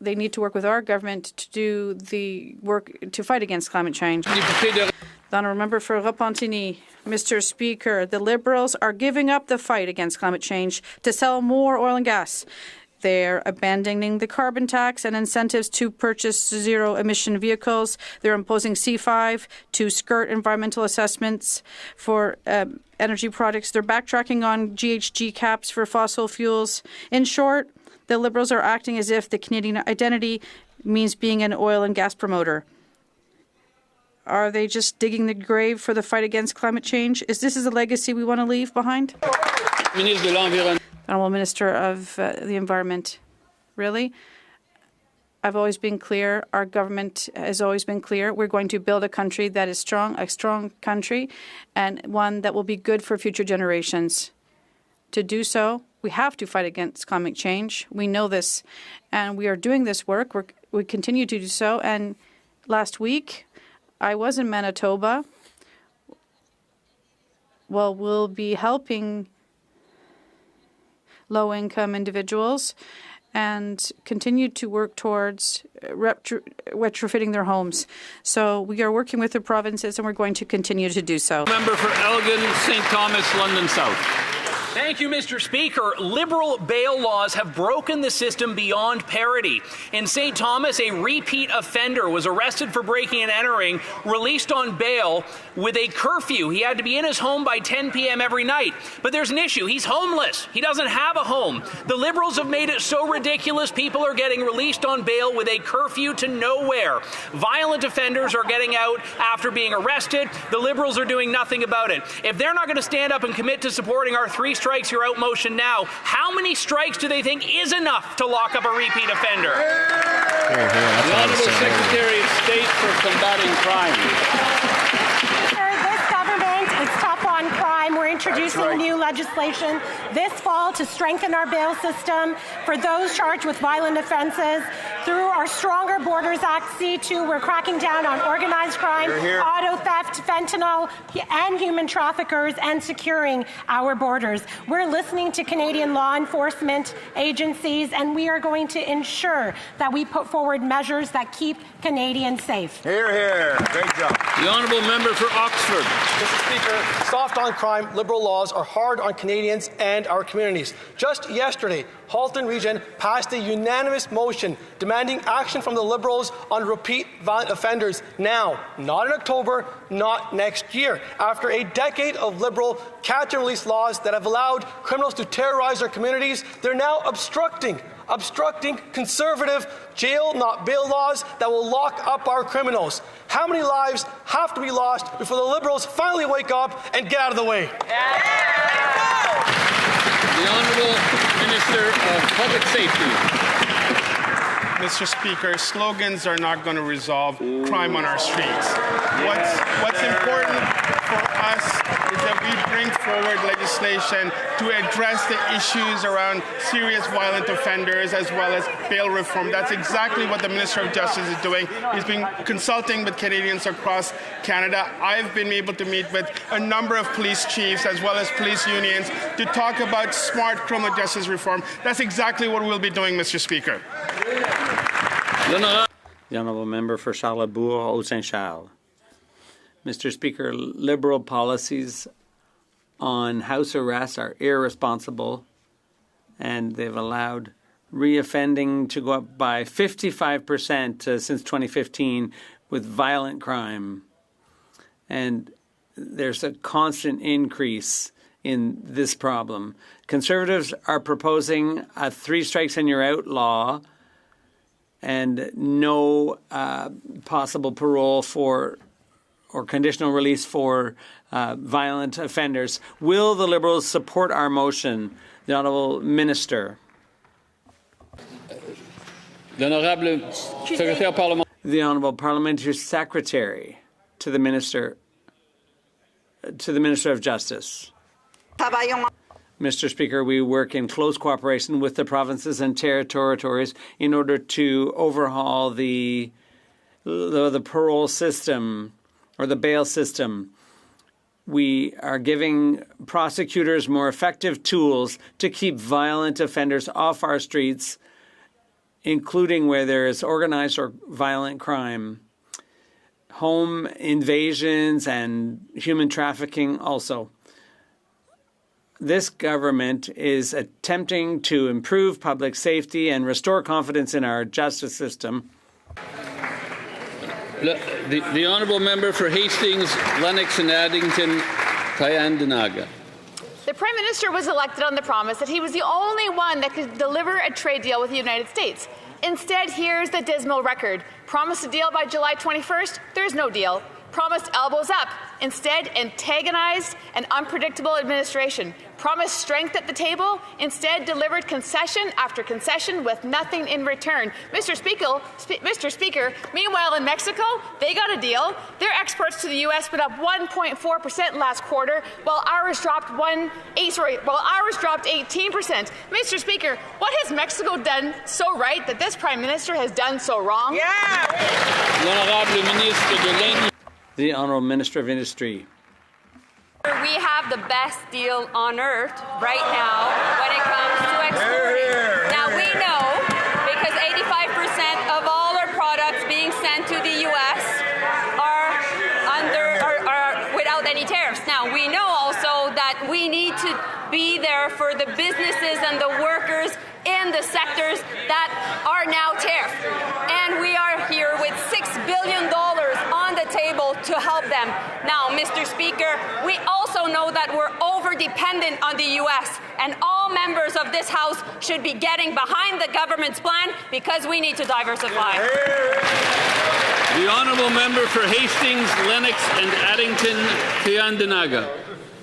R: they need to work with our government to do the work to fight against climate change. The Honourable Member for Repentigny. Mr. Speaker, the Liberals are giving up the fight against climate change to sell more oil and gas. They're abandoning the carbon tax and incentives to purchase zero-emission vehicles. They're imposing C5 to skirt environmental assessments for energy products. They're backtracking on GHG caps for fossil fuels. In short, the Liberals are acting as if the Canadian identity means being an oil and gas promoter. Are they just digging the grave for the fight against climate change? Is this a legacy we want to leave behind? Honourable Minister of the Environment, really? I've always been clear. Our government has always been clear. We're going to build a country that is strong, a strong country, and one that will be good for future generations. To do so, we have to fight against climate change. We know this, and we are doing this work. We continue to do so. And last week, I was in Manitoba. Well, we'll be helping low-income individuals and continue to work towards retrofitting their homes. So we are working with the provinces, and we're going to continue to do so.
B: Member for Elgin, St. Thomas, London South.
A: Thank you, Mr. Speaker. Liberal bail laws have broken the system beyond parity. In St. Thomas, a repeat offender was arrested for breaking and entering, released on bail with a curfew. He had to be in his home by 10 p.m. every night. But there's an issue. He's homeless. He doesn't have a home. The Liberals have made it so ridiculous people are getting released on bail with a curfew to nowhere. Violent offenders are getting out after being arrested. The Liberals are doing nothing about it. If they're not going to stand up and commit to supporting our 3 strikes, you're out motion now, how many strikes do they think is enough to lock up a repeat offender?
B: The Honourable Secretary of State for Combating Crime.
D: This government is tough on crime. We're introducing new legislation this fall to strengthen our bail system for those charged with violent offences. Through our Stronger Borders Act C2, we're cracking down on organized crime, auto theft, fentanyl, and human traffickers, and securing our borders. We're listening to Canadian law enforcement agencies, and we are going to ensure that we put forward measures that keep Canadians safe.
E: Hear, hear. Great job.
B: The Honourable Member for Oxford.
F: Mr. Speaker, soft on crime, Liberal laws are hard on Canadians and our communities. Just yesterday, Halton Region passed a unanimous motion demanding action from the Liberals on repeat violent offenders now, not in October, not next year. After a decade of Liberal catch-and-release laws that have allowed criminals to terrorize our communities, they're now obstructing conservative jail, not bail laws that will lock up our criminals. How many lives have to be lost before the Liberals finally wake up and get out of the way?
B: The Honourable Minister of Public Safety.
W: Mr. Speaker, slogans are not going to resolve crime on our streets. What's important for us is that we bring forward legislation to address the issues around serious violent offenders as well as bail reform. That's exactly what the Minister of Justice is doing. He's been consulting with Canadians across Canada. I've been able to meet with a number of police chiefs as well as police unions to talk about smart criminal justice reform. That's exactly what we'll be doing, Mr. Speaker.
I: The Honourable Member for Charlebourg, Haut-Saint-Charles. Mr. Speaker, Liberal policies on house arrest are irresponsible, and they've allowed reoffending to go up by 55% since 2015 with violent crime. And there's a constant increase in this problem. Conservatives are proposing a 3 strikes and you're out law and no possible parole for or conditional release for violent offenders. Will the Liberals support our motion? The Honourable Minister. The Honourable Parliamentary Secretary to the Minister of Justice. Mr. Speaker, we work in close cooperation with the provinces and territories in order to overhaul the parole system or the bail system. We are giving prosecutors more effective tools to keep violent offenders off our streets, including where there is organized or violent crime, home invasions, and human trafficking also. this government is attempting to improve public safety and restore confidence in our justice system.
B: The honourable member for Hastings, Lennox and Addington, Tyendinaga.
E: The Prime Minister was elected on the promise that he was the only one that could deliver a trade deal with the United States. Instead, here's the dismal record. Promised a deal by July 21st, there's no deal. Promised elbows up. Instead, antagonized and unpredictable administration. Promised strength at the table. Instead, delivered concession after concession with nothing in return. Mr. Speaker, meanwhile in Mexico, they got a deal. Their exports to the U.S. went up 1.4% last quarter, while ours dropped 18%. Mr. Speaker, what has Mexico done so right that this Prime Minister has done so wrong?
I: The Honourable Minister of Industry.
T: We have the best deal on earth right now when it comes to exporting. Now we know because 85% of all our products being sent to the U.S. are without any tariffs. Now we know also that we need to be there for the businesses and the workers in the sectors that are now tariffed. And we are here with $6 billion on the table to help them. Now, Mr. Speaker, we also know that we're over-dependent on the U.S. and all members of this House should be getting behind the government's plan because we need to diversify.
B: The honourable member for Hastings, Lennox and Addington, Tyendinaga.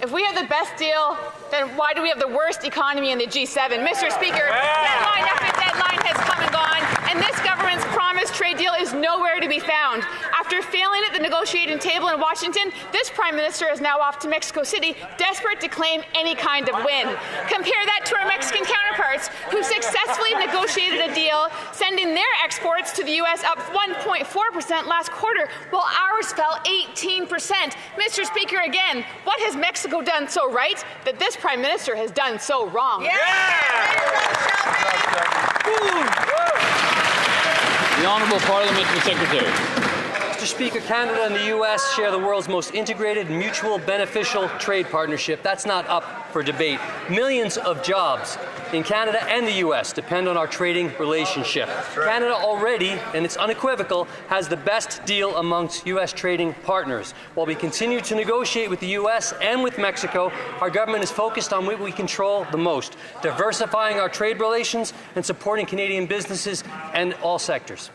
E: If we have the best deal, then why do we have the worst economy in the G7? Mr. Speaker, deadline after deadline has come and gone, and this government's promised trade deal is nowhere to be found. After failing at the negotiating table in Washington, this Prime Minister is now off to Mexico City, desperate to claim any kind of win. Compare that to our Mexican counterparts, who successfully negotiated a deal, sending their exports to the U.S. up 1.4% last quarter, while ours fell 18%. Mr. Speaker, again, what has Mexico done so right that this Prime Minister has done so wrong?
B: The Honourable Parliamentary Secretary.
H: Mr. Speaker, Canada and the U.S. share the world's most integrated, mutual, beneficial trade partnership. That's not up for debate. Millions of jobs in Canada and the U.S. depend on our trading relationship. Canada already, and it's unequivocal, has the best deal amongst U.S. trading partners. While we continue to negotiate with the U.S. and with Mexico, our government is focused on what we control the most, diversifying our trade relations and supporting Canadian businesses and all sectors.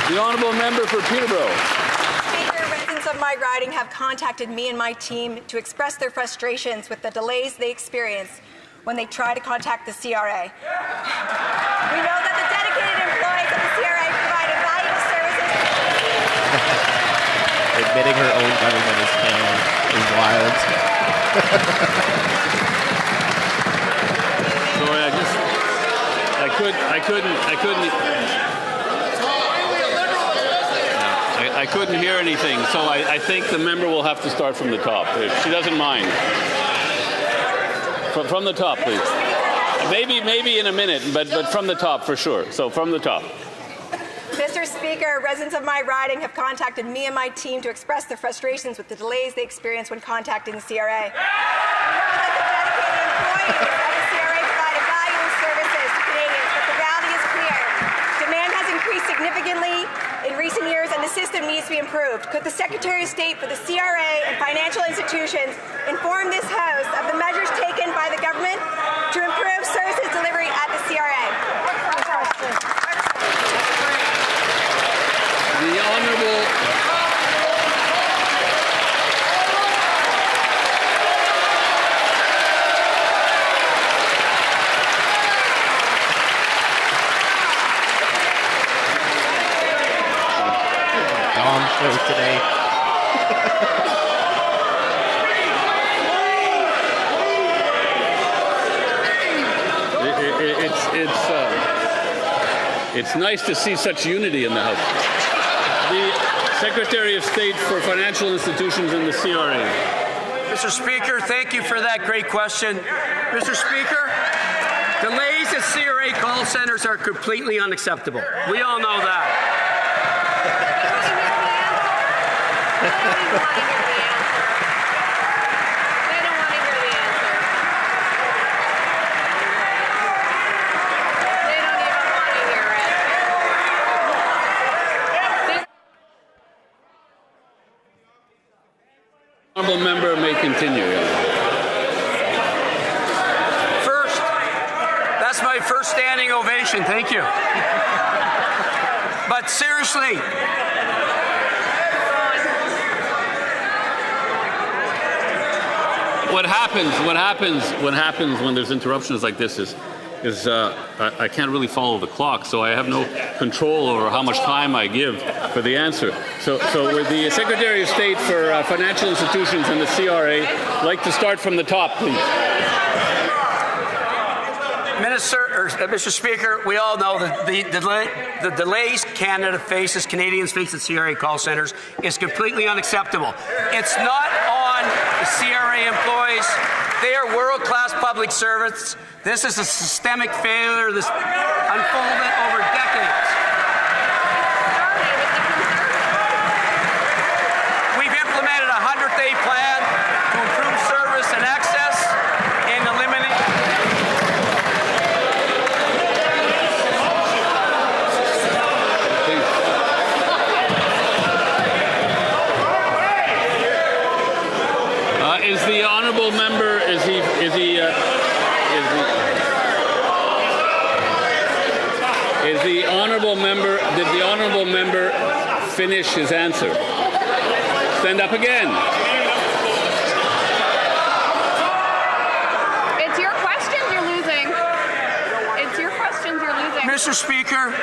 B: The honourable member for Peterborough.
J: Speaker, residents of my riding have contacted me and my team to express their frustrations with the delays they experience when they try to contact the CRA. We know that the dedicated employees of the CRA provide valuable services.
C: Admitting her own government is failing is wild.
B: Sorry, I couldn't hear anything, so I think the member will have to start from the top, if she doesn't mind. From the top, please. Maybe in a minute, but from the top for sure. So from the top.
J: Mr. Speaker, residents of my riding have contacted me and my team to express their frustrations with the delays they experience when contacting the CRA. We know that the dedicated employees of the CRA provide valuable services to Canadians, but the reality is clear. Demand has increased significantly in recent years, and the system needs to be improved. Could the Secretary of State for the CRA and financial institutions inform this House of the measures taken by the government to improve services delivery at the CRA?
B: The Honourable
C: Dom show today.
B: It's nice to see such unity in the House. The Secretary of State for Financial Institutions in the CRA.
K: Mr. Speaker, thank you for that great question. Mr. Speaker, delays at CRA call centers are completely unacceptable. We all know that. That's my first standing ovation. Thank you. But seriously,
B: what happens when there's interruptions like this is I can't really follow the clock, so I have no control over how much time I give for the answer. So with the Secretary of State for Financial Institutions and the CRA, I'd like to start from the top, please.
K: Mr. Speaker, we all know that the delays Canadians face at CRA call centres is completely unacceptable. It's not on the CRA employees. They are world-class public servants. This is a systemic failure that's unfolded over decades. We've implemented a 100-day plan to improve service and access and eliminate.
B: Is the honourable member? Did the honourable member finish his answer? Stand up again.
E: It's your questions you're losing. It's your questions you're losing.
K: Mr. Speaker,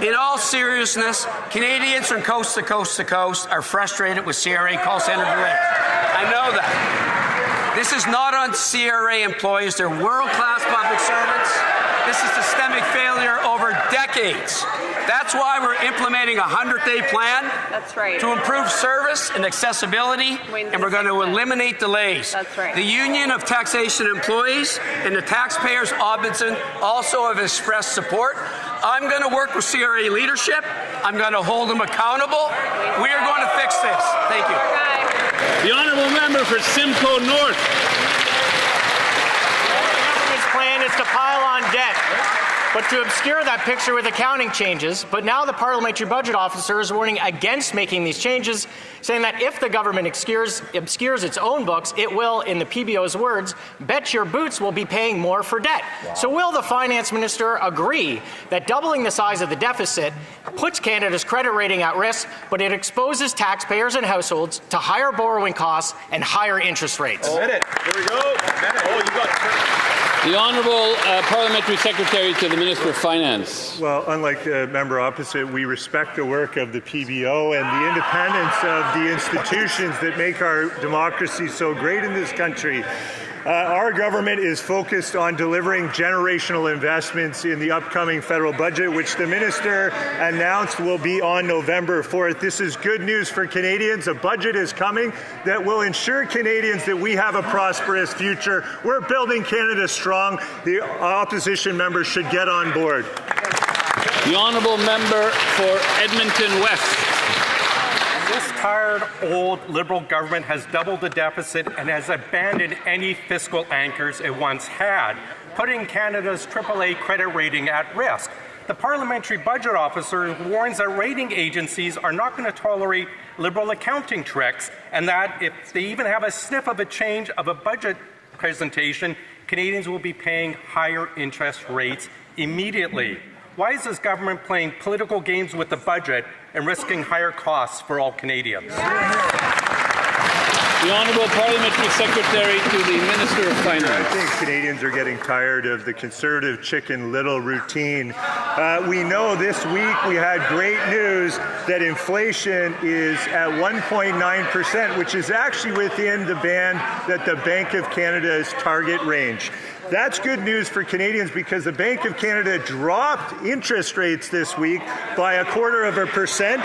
K: in all seriousness, Canadians from coast to coast to coast are frustrated with CRA call centre delays. I know that. This is not on CRA employees. They're world-class public servants. This is systemic failure over decades. That's why we're implementing a 100-day plan.
E: That's right.
K: To improve service and accessibility, and we're going to eliminate delays.
E: That's right.
K: The Union of Taxation Employees and the Taxpayers Ombudsman also have expressed support. I'm going to work with CRA leadership. I'm going to hold them accountable. We are going to fix this. Thank you.
B: The honourable member for Simcoe North.
G: This plan is to pile on debt, but to obscure that picture with accounting changes. But now the parliamentary budget officer is warning against making these changes, saying that if the government obscures its own books, it will, in the PBO's words, bet your boots will be paying more for debt. Wow. So will the finance minister agree that doubling the size of the deficit puts Canada's credit rating at risk, but it exposes taxpayers and households to higher borrowing costs and higher interest rates?
L: Here we go. You got
B: the Honourable Parliamentary Secretary to the Minister of Finance.
M: Well, unlike the member opposite, we respect the work of the PBO and the independence of the institutions that make our democracy so great in this country. Our government is focused on delivering generational investments in the upcoming federal budget, which the minister announced will be on November 4th. This is good news for Canadians. A budget is coming that will ensure Canadians that we have a prosperous future. We're building Canada strong. The opposition members should get on board.
B: The honourable member for Edmonton West.
Y: This tired, old Liberal government has doubled the deficit and has abandoned any fiscal anchors it once had, putting Canada's AAA credit rating at risk. The Parliamentary Budget Officer warns that rating agencies are not going to tolerate Liberal accounting tricks, and that if they even have a sniff of a change of a budget presentation, Canadians will be paying higher interest rates immediately. Why is this government playing political games with the budget and risking higher costs for all Canadians?
B: The Honourable Parliamentary Secretary to the Minister of Finance.
M: I think Canadians are getting tired of the Conservative Chicken Little routine. We know this week we had great news that inflation is at 1.9%, which is actually within the band that the Bank of Canada's target range. That's good news for Canadians because the Bank of Canada dropped interest rates this week by 0.25%.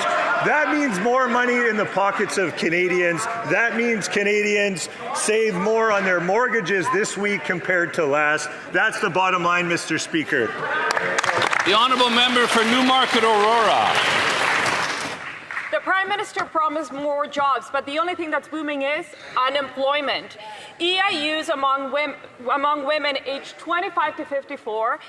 M: That means more money in the pockets of Canadians. That means Canadians save more on their mortgages this week compared to last. That's the bottom line, Mr. Speaker.
B: The honourable member for Newmarket Aurora.
N: The Prime Minister promised more jobs, but the only thing that's booming is unemployment. EIUs among women aged 25 to 54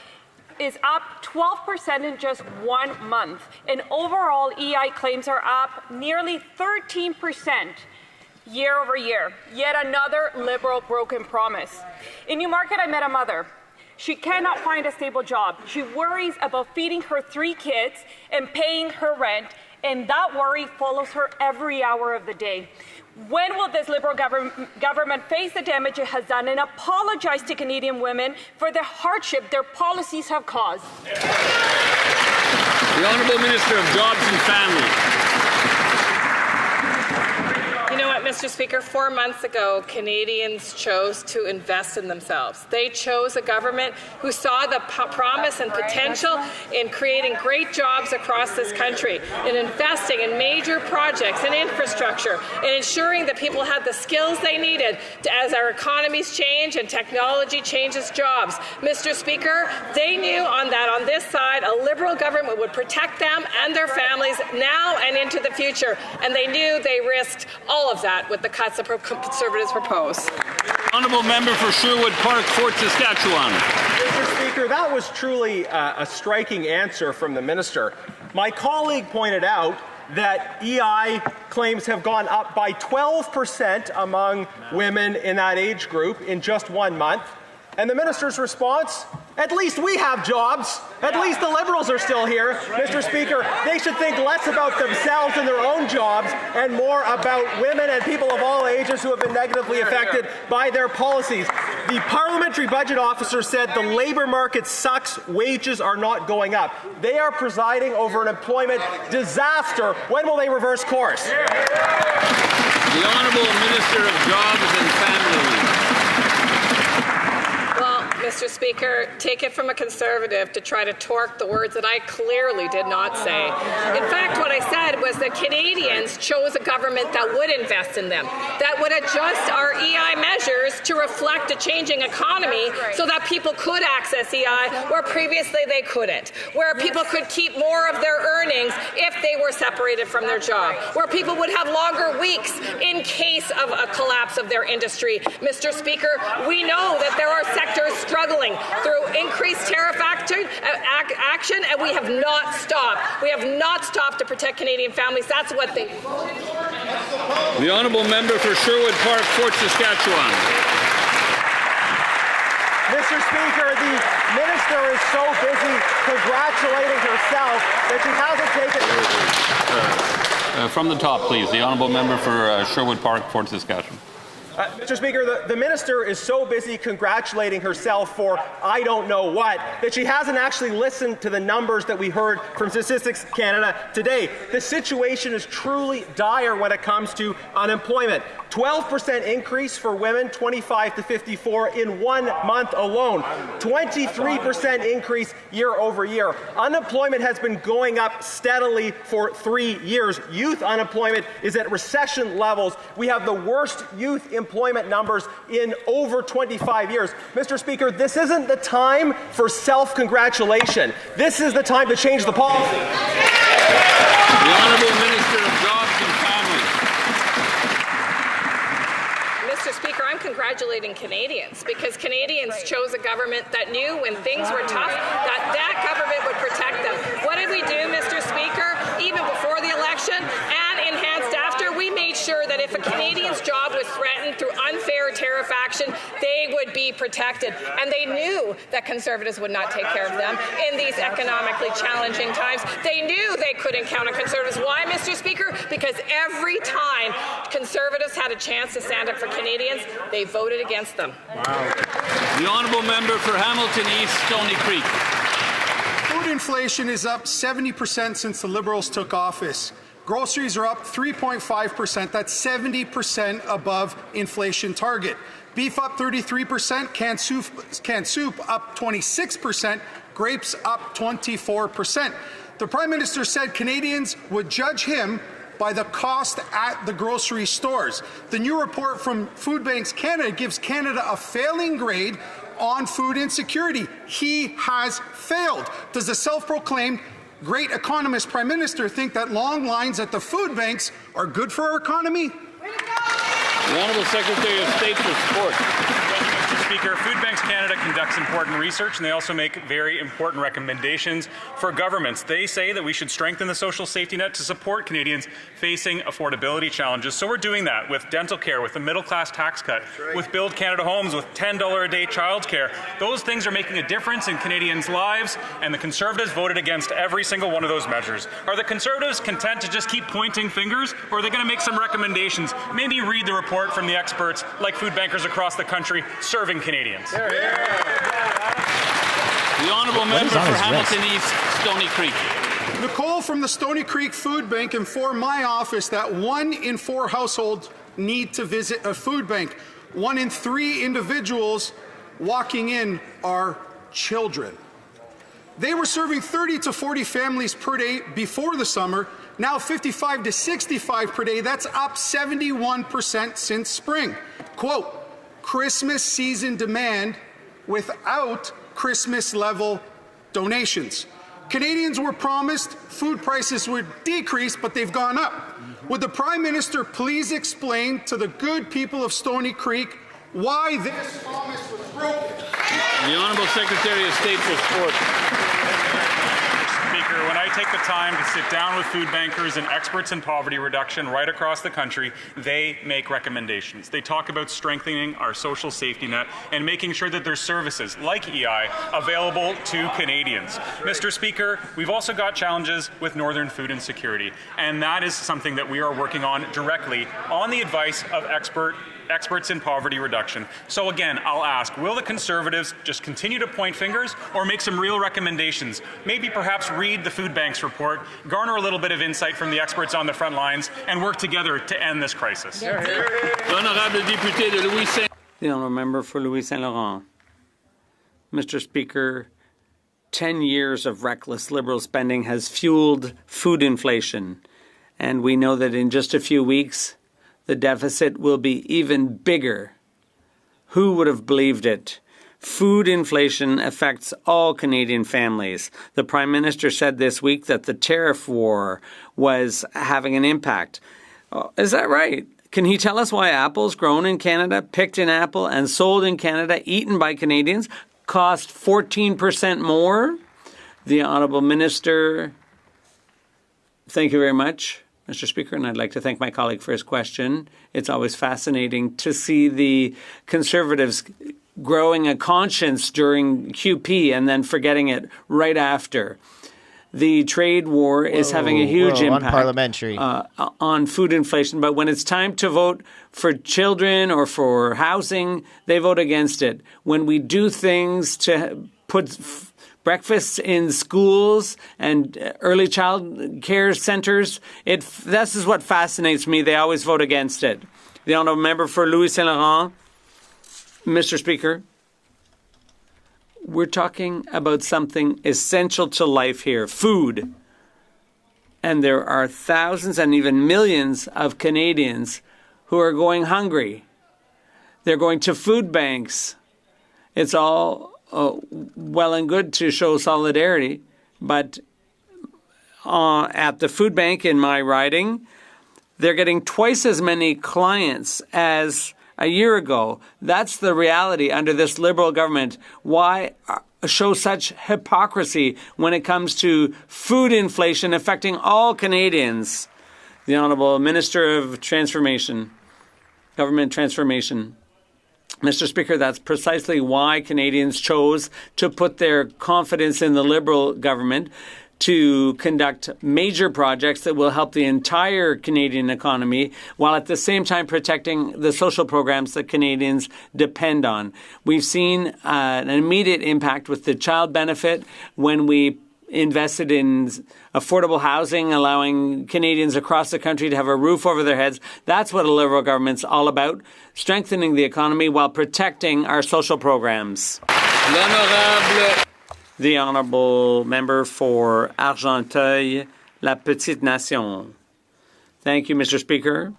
N: is up 12% in just 1 month. And overall, EI claims are up nearly 13% year over year. Yet another Liberal broken promise. In Newmarket, I met a mother. She cannot find a stable job. She worries about feeding her 3 kids and paying her rent, and that worry follows her every hour of the day. When will this Liberal government face the damage it has done and apologize to Canadian women for the hardship their policies have caused?
B: The Honourable Minister of Jobs and Family.
O: You know what, Mr. Speaker? 4 months ago, Canadians chose to invest in themselves. They chose a government who saw the promise and potential in creating great jobs across this country, in investing in major projects and infrastructure, in ensuring that people had the skills they needed as our economies change and technology changes jobs. Mr. Speaker, they knew on this side, a Liberal government would protect them and their families now and into the future, and they knew they risked all of that with the cuts that Conservatives propose.
B: Honourable Member for Sherwood Park, Fort Saskatchewan.
P: Mr. Speaker, that was truly a striking answer from the minister. My colleague pointed out that EI claims have gone up by 12% among women in that age group in just 1 month. And the minister's response, at least we have jobs. At least the Liberals are still here. Mr. Speaker, they should think less about themselves and their own jobs and more about women and people of all ages who have been negatively affected by their policies. The parliamentary budget officer said the labour market sucks, wages are not going up. They are presiding over an employment disaster. When will they reverse course?
B: The Honourable Minister of Jobs and Family.
O: Mr. Speaker, take it from a Conservative to try to torque the words that I clearly did not say. In fact, what I said was that Canadians chose a government that would invest in them, that would adjust our EI measures to reflect a changing economy so that people could access EI where previously they couldn't, where people could keep more of their earnings if they were separated from their job, where people would have longer weeks in case of a collapse of their industry. Mr. Speaker, we know that there are sectors struggling through increased tariff action, and we have not stopped. We have not stopped to protect Canadian families. That's what they...
B: The Honourable Member for Sherwood Park, Fort Saskatchewan.
P: Mr. Speaker, the minister is so busy congratulating herself that she hasn't taken...
B: From the top, please. The Honourable Member for Sherwood Park, Fort Saskatchewan.
P: Mr. Speaker, the minister is so busy congratulating herself for I don't know what that she hasn't actually listened to the numbers that we heard from Statistics Canada today. The situation is truly dire when it comes to unemployment. 12% increase for women 25 to 54 in 1 month alone. 23% increase year over year. Unemployment has been going up steadily for 3 years. Youth unemployment is at recession levels. We have the worst youth employment numbers in over 25 years. Mr. Speaker, this isn't the time for self-congratulation. This is the time to change the policy.
B: The Honourable Minister of Jobs and Family.
O: Mr. Speaker, I'm congratulating Canadians because Canadians chose a government that knew when things were tough that government would protect them. What did we do, Mr. Speaker, even before the election and enhanced after? We made sure that if a Canadian's job was threatened through unfair tariff action, they would be protected. And they knew that Conservatives would not take care of them in these economically challenging times. They knew they couldn't count on Conservatives. Why, Mr. Speaker? Because every time Conservatives had a chance to stand up for Canadians, they voted against them.
B: Wow. The Honourable Member for Hamilton East, Stony Creek.
Q: Food inflation is up 70% since the Liberals took office. Groceries are up 3.5%. That's 70% above inflation target. Beef up 33%, canned soup up 26%, grapes up 24%. The Prime Minister said Canadians would judge him by the cost at the grocery stores. The new report from Food Banks Canada gives Canada a failing grade on food insecurity. He has failed. Does the self-proclaimed great economist Prime Minister think that long lines at the food banks are good for our economy?
B: The Honourable Secretary of State for Sport.
R: Speaker, Food Banks Canada conducts important research, and they also make very important recommendations for governments. They say that we should strengthen the social safety net to support Canadians facing affordability challenges. So we're doing that with dental care, with the middle-class tax cut, with Build Canada Homes, with $10 a day childcare. Those things are making a difference in Canadians' lives, and the Conservatives voted against every single one of those measures. Are the Conservatives content to just keep pointing fingers, or are they going to make some recommendations? Maybe read the report from the experts like food bankers across the country serving Canadians.
B: The honourable member for Hamilton East, Stony Creek.
Q: Nicole from the Stony Creek Food Bank informed my office that 1 in 4 households need to visit a food bank. 1 in 3 individuals walking in are children. They were serving 30 to 40 families per day before the summer, now 55 to 65 per day. That's up 71% since spring. Quote, Christmas season demand without Christmas-level donations. Canadians were promised food prices would decrease, but they've gone up. Would the Prime Minister please explain to the good people of Stony Creek why this promise was broken?
B: The Honourable Secretary of State for Sport.
R: Speaker, when I take the time to sit down with food bankers and experts in poverty reduction right across the country, they make recommendations. They talk about strengthening our social safety net and making sure that there's services like EI available to Canadians. Mr. Speaker, we've also got challenges with northern food insecurity, and that is something that we are working on directly on the advice of experts in poverty reduction. So again, I'll ask, will the Conservatives just continue to point fingers or make some real recommendations? Maybe perhaps read the Food Banks report, garner a little bit of insight from the experts on the front lines, and work together to end this crisis.
I: The honourable member for Louis Saint Laurent. Mr. Speaker, 10 years of reckless Liberal spending has fueled food inflation, and we know that in just a few weeks, the deficit will be even bigger. Who would have believed it? Food inflation affects all Canadian families. The Prime Minister said this week that the tariff war was having an impact. Is that right? Can he tell us why apples grown in Canada, picked in Apple, and sold in Canada, eaten by Canadians, cost 14% more? The Honourable Minister, thank you very much, Mr. Speaker, and I'd like to thank my colleague for his question. It's always fascinating to see the Conservatives growing a conscience during QP and then forgetting it right after. The trade war is having a huge impact
C: on parliamentary.
I: On food inflation, but when it's time to vote for children or for housing, they vote against it. When we do things to put breakfasts in schools and early child care centres, this is what fascinates me. They always vote against it. The honourable member for Louis Saint Laurent. Mr. Speaker, we're talking about something essential to life here, food. And there are thousands and even millions of Canadians who are going hungry. They're going to food banks. It's all well and good to show solidarity, but at the food bank in my riding, they're getting twice as many clients as a year ago. That's the reality under this Liberal government. Why show such hypocrisy when it comes to food inflation affecting all Canadians? The Honourable Minister of Transformation, Government Transformation. Mr. Speaker, that's precisely why Canadians chose to put their confidence in the Liberal government to conduct major projects that will help the entire Canadian economy while at the same time protecting the social programs that Canadians depend on. We've seen an immediate impact with the child benefit when we invested in affordable housing, allowing Canadians across the country to have a roof over their heads. That's what a Liberal government's all about, strengthening the economy while protecting our social programs. The honourable member for Argenteuil, La Petite Nation. Thank you, Mr. Speaker.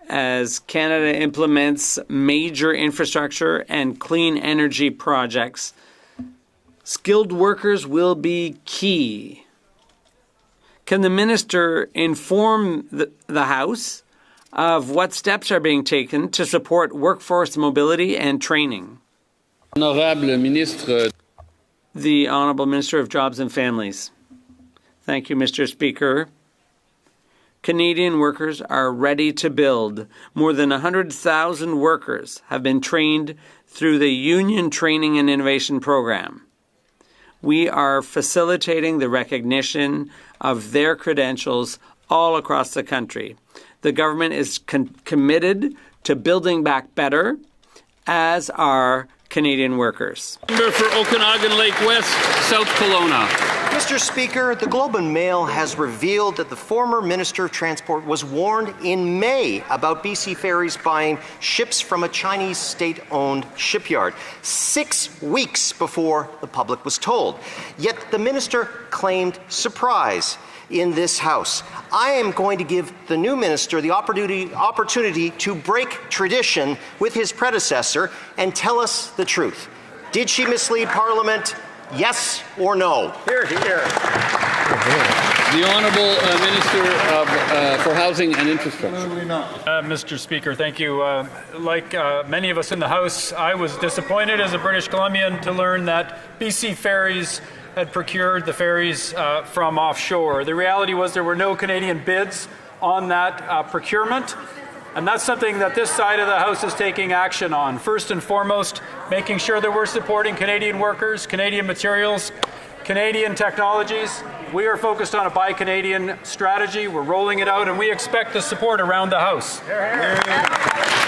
I: As Canada implements major infrastructure and clean energy projects, skilled workers will be key. Can the minister inform the House of what steps are being taken to support workforce mobility and training.
B: Honorable Ministre.
I: The Honourable Minister of Jobs and Families. Thank you, Mr. Speaker. Canadian workers are ready to build. More than 100,000 workers have been trained through the Union Training and Innovation Program. We are facilitating the recognition of their credentials all across the country. The government is committed to building back better, as are Canadian workers.
B: Member for Okanagan Lake West, South Kelowna.
A: Mr. Speaker, the Globe and Mail has revealed that the former Minister of Transport was warned in May about BC Ferries buying ships from a Chinese state-owned shipyard, 6 weeks before the public was told. Yet the minister claimed surprise in this House. I am going to give the new minister the opportunity to break tradition with his predecessor and tell us the truth. Did she mislead Parliament? Yes or no?
L: Here, here.
B: The Honourable Minister for Housing and Infrastructure.
S: Mr. Speaker, thank you. Like many of us in the House, I was disappointed as a British Columbian to learn that BC Ferries had procured the ferries from offshore. The reality was there were no Canadian bids on that procurement. And that's something that this side of the House is taking action on. First and foremost, making sure that we're supporting Canadian workers, Canadian materials, Canadian technologies. We are focused on a Buy Canadian strategy. We're rolling it out, and we expect the support around the House.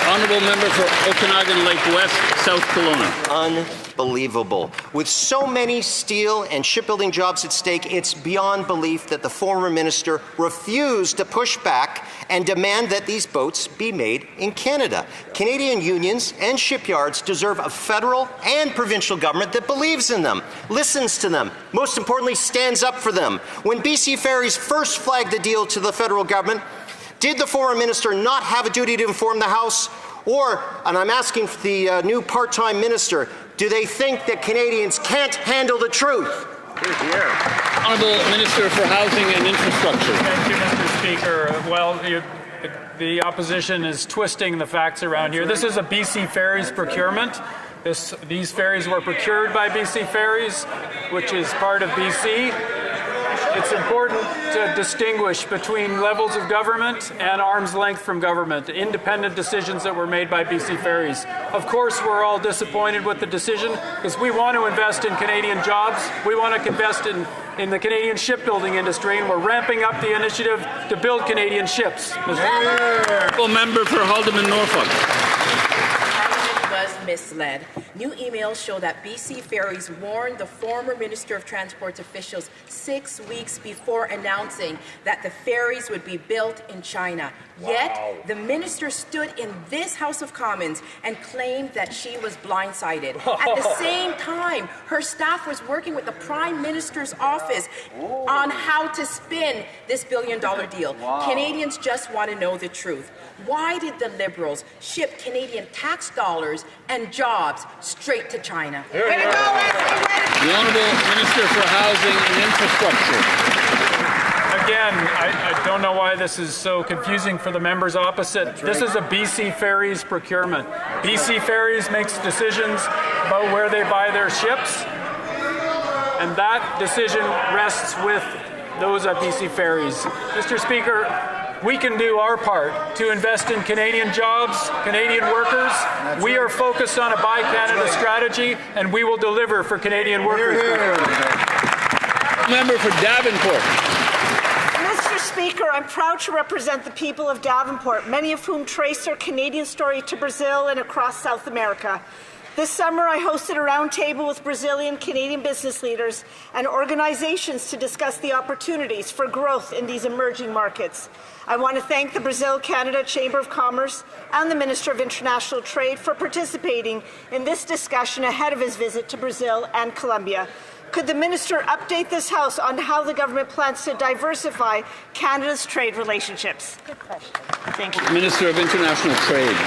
B: Honourable Member for Okanagan Lake West, South Kelowna.
A: Unbelievable. With so many steel and shipbuilding jobs at stake, it's beyond belief that the former minister refused to push back and demand that these boats be made in Canada. Canadian unions and shipyards deserve a federal and provincial government that believes in them, listens to them, most importantly, stands up for them. When BC Ferries first flagged the deal to the federal government, did the former minister not have a duty to inform the House? Or, and I'm asking the new part-time minister, do they think that Canadians can't handle the truth?
B: Honourable Minister for Housing and Infrastructure.
S: Thank you, Mr. Speaker. Well, the opposition is twisting the facts around here. This is a BC Ferries procurement. These ferries were procured by BC Ferries, which is part of BC. It's important to distinguish between levels of government and arm's length from government, independent decisions that were made by BC Ferries. Of course, we're all disappointed with the decision because we want to invest in Canadian jobs. We want to invest in the Canadian shipbuilding industry, and we're ramping up the initiative to build Canadian ships.
B: Member for Haldimand Norfolk.
U: Was misled. New emails show that BC Ferries warned the former Minister of Transport's officials 6 weeks before announcing that the ferries would be built in China. Yet, the minister stood in this House of Commons and claimed that she was blindsided. At the same time, her staff was working with the Prime Minister's office on how to spin this billion-dollar deal. Canadians just want to know the truth. Why did the Liberals ship Canadian tax dollars and jobs straight to China?
B: The Honourable Minister for Housing and Infrastructure.
S: Again, I don't know why this is so confusing for the members opposite. This is a BC Ferries procurement. BC Ferries makes decisions about where they buy their ships, and that decision rests with those at BC Ferries. Mr. Speaker, we can do our part to invest in Canadian jobs, Canadian workers. We are focused on a Buy Canada strategy, and we will deliver for Canadian workers.
B: Member for Davenport.
V: Mr. Speaker, I'm proud to represent the people of Davenport, many of whom trace their Canadian story to Brazil and across South America. This summer, I hosted a roundtable with Brazilian Canadian business leaders and organizations to discuss the opportunities for growth in these emerging markets. I want to thank the Brazil-Canada Chamber of Commerce and the Minister of International Trade for participating in this discussion ahead of his visit to Brazil and Colombia. Could the Minister update this House on how the government plans to diversify Canada's trade relationships? Good question. Thank you.
B: Minister of International Trade.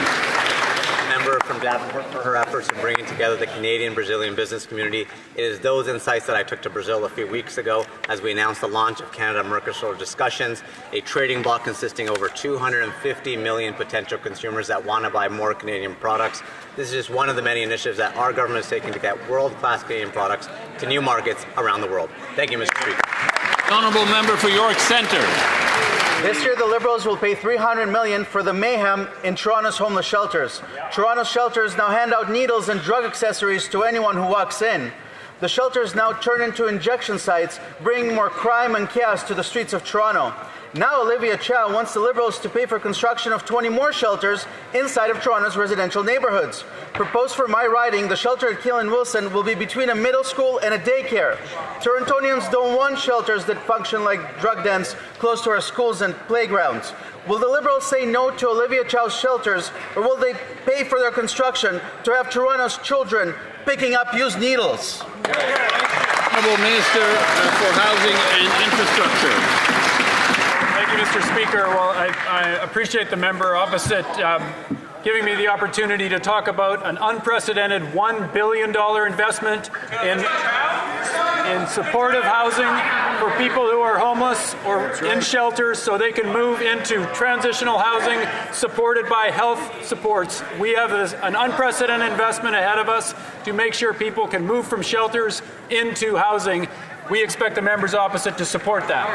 X: Member
D: member from Davenport for her efforts in bringing together the Canadian-Brazilian business community. It is those insights that I took to Brazil a few weeks ago as we announced the launch of Canada-Mercosur discussions, a trading bloc consisting of over 250 million potential consumers that want to buy more Canadian products. This is just one of the many initiatives that our government is taking to get world-class Canadian products to new markets around the world. Thank you, Mr. Speaker.
B: Honourable member for York Centre.
F: This year, the Liberals will pay $300 million for the mayhem in Toronto's homeless shelters. Toronto's shelters now hand out needles and drug accessories to anyone who walks in. The shelters now turn into injection sites, bringing more crime and chaos to the streets of Toronto. Now Olivia Chow wants the Liberals to pay for construction of 20 more shelters inside of Toronto's residential neighborhoods. Proposed for my riding, the shelter at Keelan Wilson will be between a middle school and a daycare. Torontonians don't want shelters that function like drug dens close to our schools and playgrounds. Will the Liberals say no to Olivia Chow's shelters, or will they pay for their construction to have Toronto's children picking up used needles?
B: Honourable Minister for Housing and Infrastructure.
S: Thank you, Mr. Speaker. Well, I appreciate the member opposite giving me the opportunity to talk about an unprecedented $1 billion investment in supportive housing for people who are homeless or in shelters so they can move into transitional housing supported by health supports. We have an unprecedented investment ahead of us to make sure people can move from shelters into housing. We expect the members opposite to support that.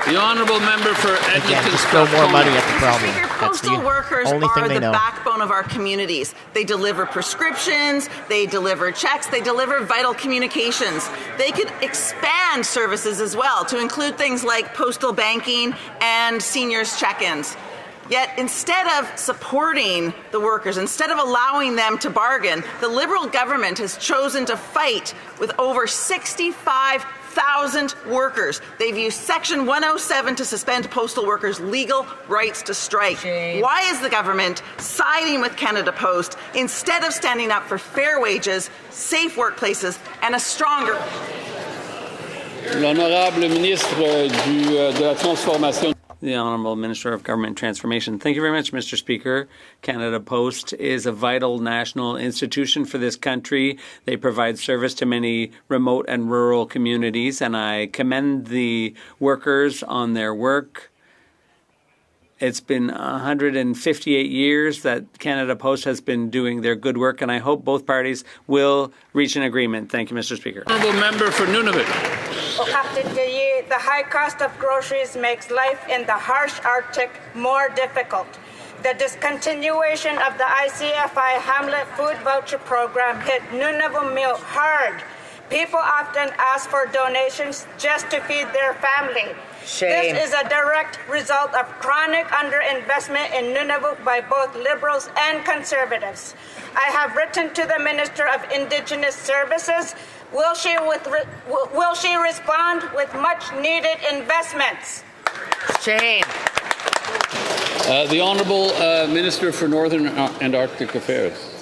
B: The honourable member for Edmonton.
C: Again, just throw more money at the problem.
T: Speaker,
C: That's the
T: postal workers
C: only thing
T: are
C: they
T: the
C: know.
T: backbone of our communities. They deliver prescriptions, they deliver checks, they deliver vital communications. They could expand services as well to include things like postal banking and seniors check-ins. Yet instead of supporting the workers, instead of allowing them to bargain, the Liberal government has chosen to fight with over 65,000 workers. They've used Section 107 to suspend postal workers' legal rights to strike. Why is the government siding with Canada Post instead of standing up for fair wages, safe workplaces, and a stronger...
B: L'honorable ministre de la Transformation.
I: The Honourable Minister of Government Transformation. Thank you very much, Mr. Speaker. Canada Post is a vital national institution for this country. They provide service to many remote and rural communities, and I commend the workers on their work. It's been 158 years that Canada Post has been doing their good work, and I hope both parties will reach an agreement. Thank you, Mr. Speaker.
B: Honourable member for Nunavut.
W: The high cost of groceries makes life in the harsh Arctic more difficult. The discontinuation of the ICFI Hamlet Food Voucher Program hit Nunavut Mill hard. People often ask for donations just to feed their family.
T: Shame.
W: This is a direct result of chronic underinvestment in Nunavut by both Liberals and Conservatives. I have written to the Minister of Indigenous Services. Will she respond with much-needed investments?
T: Shame.
B: The Honourable Minister for Northern and Arctic Affairs.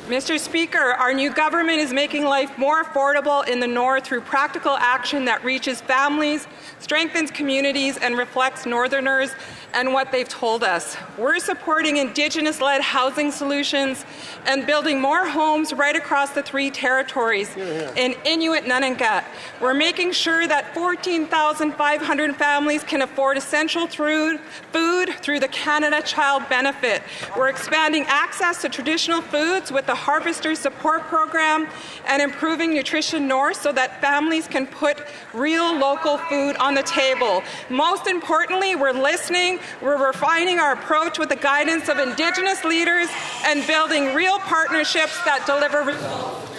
N: Mr. Speaker, our new government is making life more affordable in the North through practical action that reaches families, strengthens communities, and reflects Northerners and what they've told us. We're supporting Indigenous-led housing solutions and building more homes right across the 3 territories in Inuit Nunangat. We're making sure that 14,500 families can afford essential food through the Canada Child Benefit. We're expanding access to traditional foods with the Harvester Support Program and improving Nutrition North so that families can put real local food on the table. Most importantly, we're listening, we're refining our approach with the guidance of Indigenous leaders and building real partnerships that deliver results.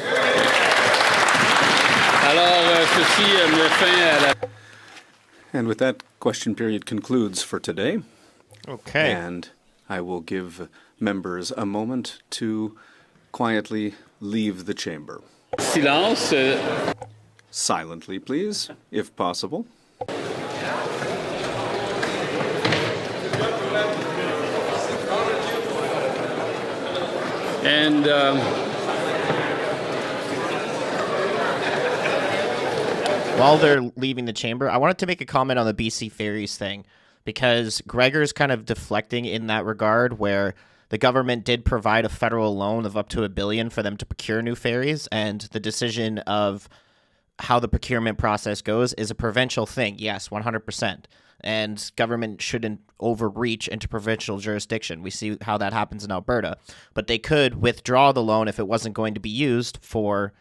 X: And with that, question period concludes for today.
C: Okay.
X: And I will give members a moment to quietly leave the chamber.
B: Silence.
X: Silently, please, if possible.
B: And
C: while they're leaving the chamber, I wanted to make a comment on the BC Ferries thing, because Gregor's kind of deflecting in that regard, where the government did provide a federal loan of up to $1 billion for them to procure new ferries, and the decision of how the procurement process goes is a provincial thing. Yes, 100%. And government shouldn't overreach into provincial jurisdiction. We see how that happens in Alberta. But they could withdraw the loan if it wasn't going to be used for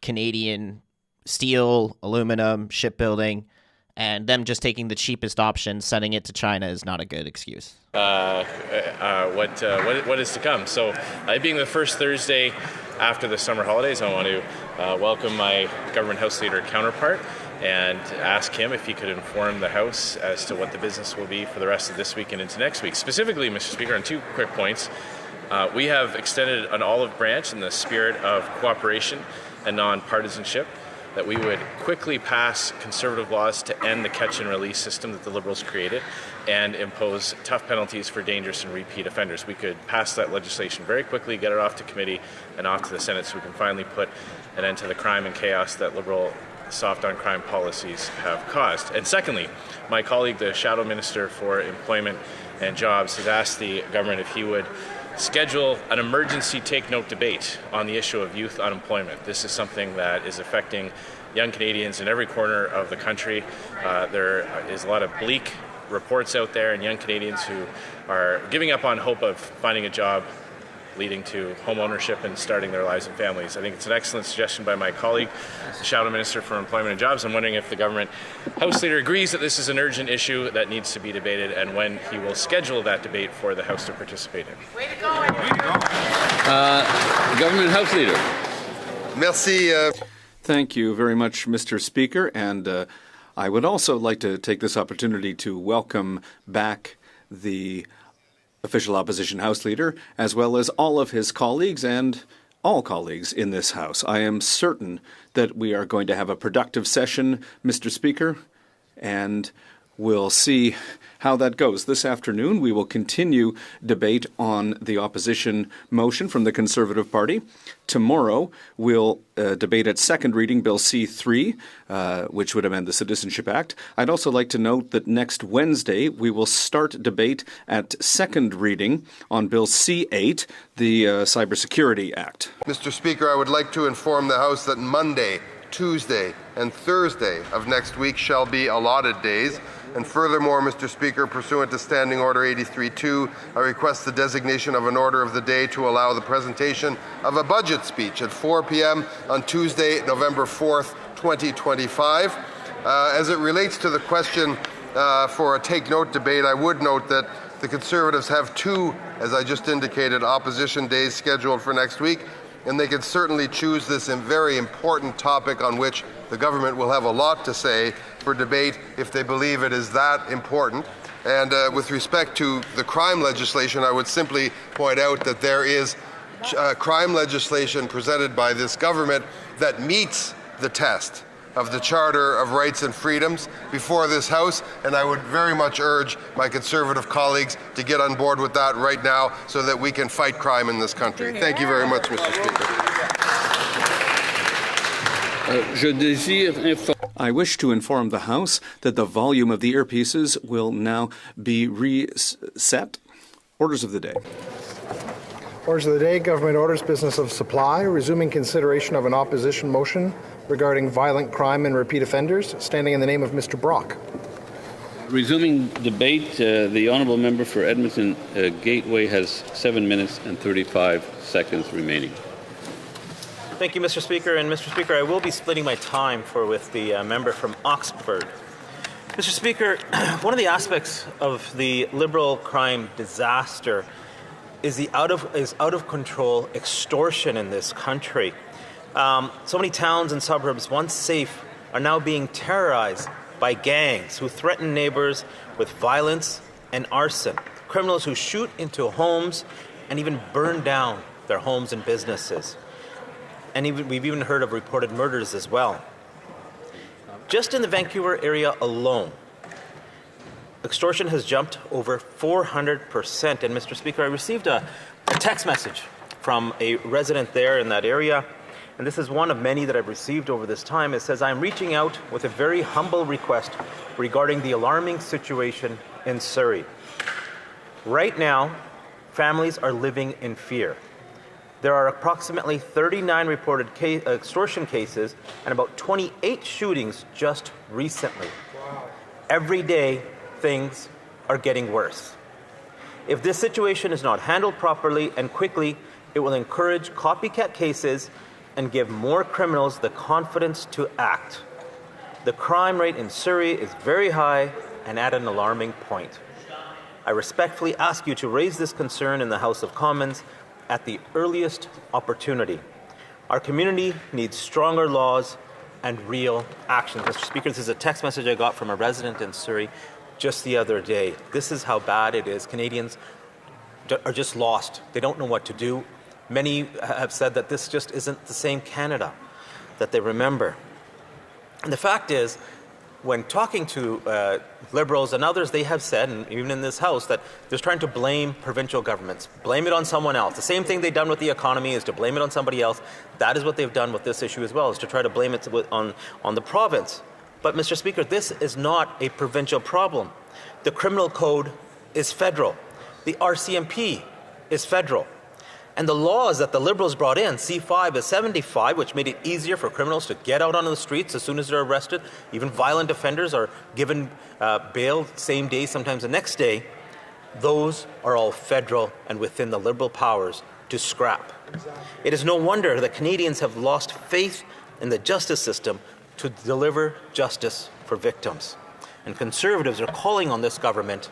C: Canadian steel, aluminum, shipbuilding, and them just taking the cheapest option, sending it to China, is not a good excuse.
E: What is to come? So, being the first Thursday after the summer holidays, I want to welcome my government House Leader counterpart and ask him if he could inform the House as to what the business will be for the rest of this week and into next week. Specifically, Mr. Speaker, on 2 quick points. We have extended an olive branch in the spirit of cooperation and non-partisanship, that we would quickly pass Conservative laws to end the catch and release system that the Liberals created and impose tough penalties for dangerous and repeat offenders. We could pass that legislation very quickly, get it off to committee and off to the Senate so we can finally put an end to the crime and chaos that Liberal soft on crime policies have caused. And secondly, my colleague, the Shadow Minister for Employment and Jobs, has asked the government if he would schedule an emergency take-note debate on the issue of youth unemployment. This is something that is affecting young Canadians in every corner of the country. There is a lot of bleak reports out there, and young Canadians who are giving up on hope of finding a job, leading to home ownership and starting their lives and families. I think it's an excellent suggestion by my colleague, the Shadow Minister for Employment and Jobs. I'm wondering if the government House Leader agrees that this is an urgent issue that needs to be debated, and when he will schedule that debate for the House to participate in.
G: Way to go.
B: Government House Leader.
H: Merci.
X: Thank you very much, Mr. Speaker. And I would also like to take this opportunity to welcome back the official opposition House Leader, as well as all of his colleagues and all colleagues in this House. I am certain that we are going to have a productive session, Mr. Speaker, and we'll see how that goes. This afternoon, we will continue debate on the opposition motion from the Conservative Party. Tomorrow, we'll debate at second reading Bill C-3, which would amend the Citizenship Act. I'd also like to note that next Wednesday, we will start debate at second reading on Bill C-8, the Cybersecurity Act.
H: Mr. Speaker, I would like to inform the House that Monday, Tuesday, and Thursday of next week shall be allotted days. And furthermore, Mr. Speaker, pursuant to Standing Order 83-2, I request the designation of an order of the day to allow the presentation of a budget speech at 4 p.m. on Tuesday, November 4th, 2025. As it relates to the question for a take-note debate, I would note that the Conservatives have 2, as I just indicated, opposition days scheduled for next week, and they can certainly choose this very important topic on which the government will have a lot to say for debate if they believe it is that important. And with respect to the crime legislation, I would simply point out that there is crime legislation presented by this government that meets the test of the Charter of Rights and Freedoms before this House, and I would very much urge my Conservative colleagues to get on board with that right now so that we can fight crime in this country. Thank you very much, Mr. Speaker.
X: I wish to inform the House that the volume of the earpieces will now be reset. Orders of the day.
J: Orders of the day, Government Orders, Business of Supply, resuming consideration of an opposition motion regarding violent crime and repeat offenders, standing in the name of Mr. Brock.
B: Resuming debate, the Honourable Member for Edmonton Gateway has 7 minutes and 35 seconds remaining.
K: Thank you, Mr. Speaker. And Mr. Speaker, I will be splitting my time with the member from Oxford. Mr. Speaker, one of the aspects of the Liberal crime disaster is the out of control extortion in this country. So many towns and suburbs, once safe, are now being terrorized by gangs who threaten neighbors with violence and arson. Criminals who shoot into homes and even burn down their homes and businesses. And we've even heard of reported murders as well. Just in the Vancouver area alone, extortion has jumped over 400%. And Mr. Speaker, I received a text message from a resident there in that area. And this is one of many that I've received over this time. It says, I'm reaching out with a very humble request regarding the alarming situation in Surrey. Right now, families are living in fear. There are approximately 39 reported extortion cases and about 28 shootings just recently. Every day, things are getting worse. If this situation is not handled properly and quickly, it will encourage copycat cases and give more criminals the confidence to act. The crime rate in Surrey is very high and at an alarming point. I respectfully ask you to raise this concern in the House of Commons at the earliest opportunity. Our community needs stronger laws and real action. Mr. Speaker, this is a text message I got from a resident in Surrey just the other day. This is how bad it is. Canadians are just lost. They don't know what to do. Many have said that this just isn't the same Canada that they remember. And the fact is, when talking to Liberals and others, they have said, and even in this House, that they're trying to blame provincial governments, blame it on someone else. The same thing they've done with the economy is to blame it on somebody else. That is what they've done with this issue as well, is to try to blame it on the province. But, Mr. Speaker, this is not a provincial problem. The criminal code is federal. The RCMP is federal. And the laws that the Liberals brought in, C5 is 75, which made it easier for criminals to get out onto the streets as soon as they're arrested. Even violent offenders are given bail same day, sometimes the next day. Those are all federal and within the Liberal powers to scrap. It is no wonder that Canadians have lost faith in the justice system to deliver justice for victims. And Conservatives are calling on this government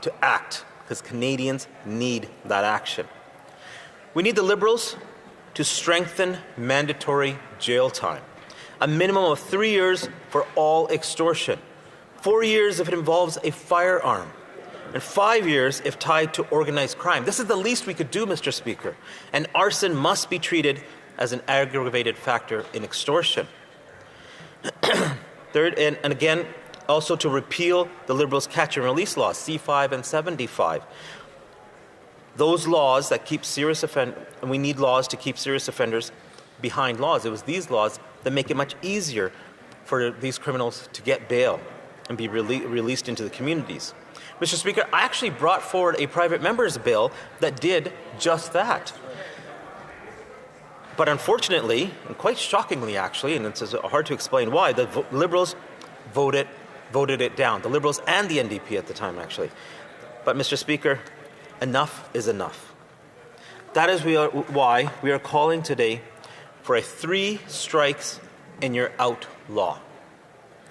K: to act, because Canadians need that action. We need the Liberals to strengthen mandatory jail time, a minimum of 3 years for all extortion, 4 years if it involves a firearm, and 5 years if tied to organized crime. This is the least we could do, Mr. Speaker, and arson must be treated as an aggravated factor in extortion. Third, and again, also to repeal the Liberals' catch and release laws, C5 and 75. Those laws that keep serious offenders, and we need laws to keep serious offenders behind laws. It was these laws that make it much easier for these criminals to get bail and be released into the communities. Mr. Speaker, I actually brought forward a private member's bill that did just that. But unfortunately, and quite shockingly actually, and it's hard to explain why, the Liberals voted it down. The Liberals and the NDP at the time, actually. But, Mr. Speaker, enough is enough. That is why we are calling today for a 3 strikes and you're out law.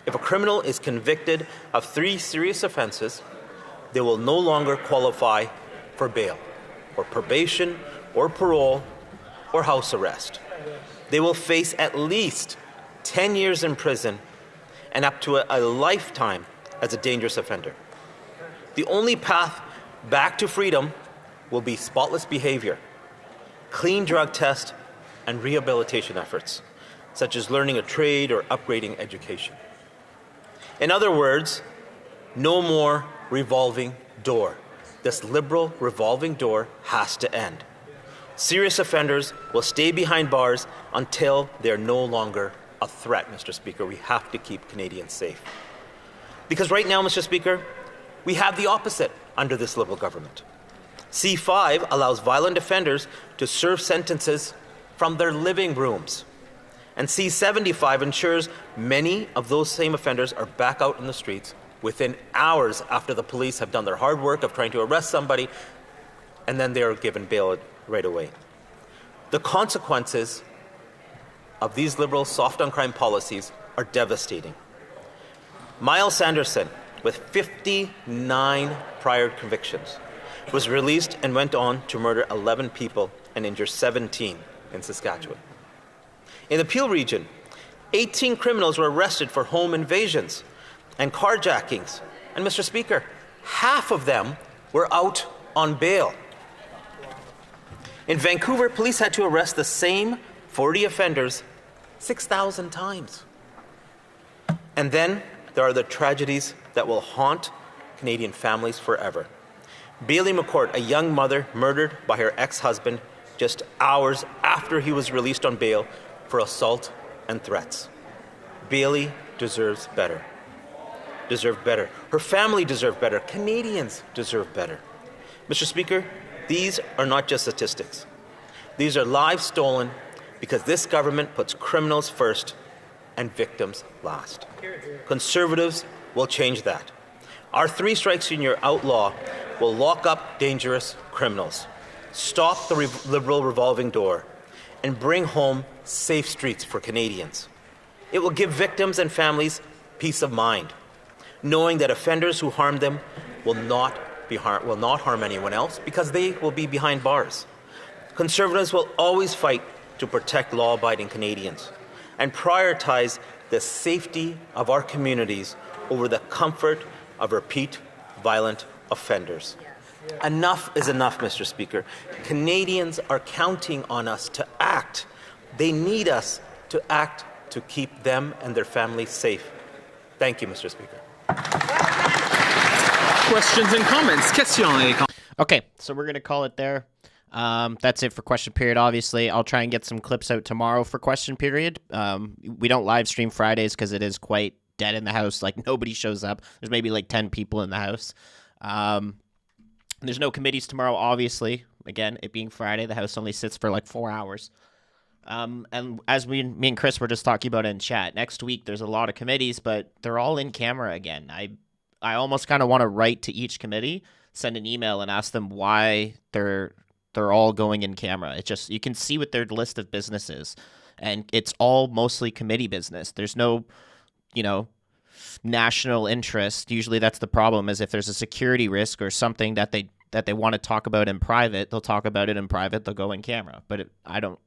K: If a criminal is convicted of 3 serious offenses, they will no longer qualify for bail, or probation, or parole, or house arrest. They will face at least 10 years in prison and up to a lifetime as a dangerous offender. The only path back to freedom will be spotless behavior, clean drug test, and rehabilitation efforts, such as learning a trade or upgrading education. In other words, no more revolving door. This Liberal revolving door has to end. Serious offenders will stay behind bars until they're no longer a threat, Mr. Speaker. We have to keep Canadians safe. Because right now, Mr. Speaker, we have the opposite under this Liberal government. C5 allows violent offenders to serve sentences from their living rooms. And C75 ensures many of those same offenders are back out in the streets within hours after the police have done their hard work of trying to arrest somebody, and then they are given bail right away. The consequences of these Liberal soft on crime policies are devastating. Miles Sanderson, with 59 prior convictions, was released and went on to murder 11 people and injure 17 in Saskatchewan. In the Peel region, 18 criminals were arrested for home invasions and carjackings. And Mr. Speaker, half of them were out on bail. In Vancouver, police had to arrest the same 40 offenders 6,000 times. And then there are the tragedies that will haunt Canadian families forever. Bailey McCourt, a young mother murdered by her ex-husband just hours after he was released on bail for assault and threats. Bailey deserves better. Deserved better. Her family deserved better. Canadians deserve better. Mr. Speaker, These are not just statistics. These are lives stolen because this government puts criminals first and victims last. Conservatives will change that. Our 3 strikes senior outlaw will lock up dangerous criminals, stop the Liberal revolving door, and bring home safe streets for Canadians. It will give victims and families peace of mind, knowing that offenders who harm them will not harm anyone else because they will be behind bars. Conservatives will always fight to protect law-abiding Canadians and prioritize the safety of our communities over the comfort of repeat violent offenders. Enough is enough, Mr. Speaker. Canadians are counting on us to act. They need us to act to keep them and their families safe. Thank you, Mr. Speaker.
G: Questions and comments.
C: Okay, so we're going to call it there. That's it for question period, obviously. I'll try and get some clips out tomorrow for question period. We don't live stream Fridays because it is quite dead in the house. Like, nobody shows up. There's maybe like 10 people in the house. There's no committees tomorrow, obviously. Again, it being Friday, the house only sits for like 4 hours. And as me and Chris were just talking about in chat, next week there's a lot of committees, but they're all in camera again. I almost kind of want to write to each committee, send an email, and ask them why they're all going in camera. It's just, you can see what their list of business is, and it's all mostly committee business. There's no, national interest. Usually that's the problem, is if there's a security risk or something that they want to talk about in private, they'll talk about it in private, they'll go in camera. But I don't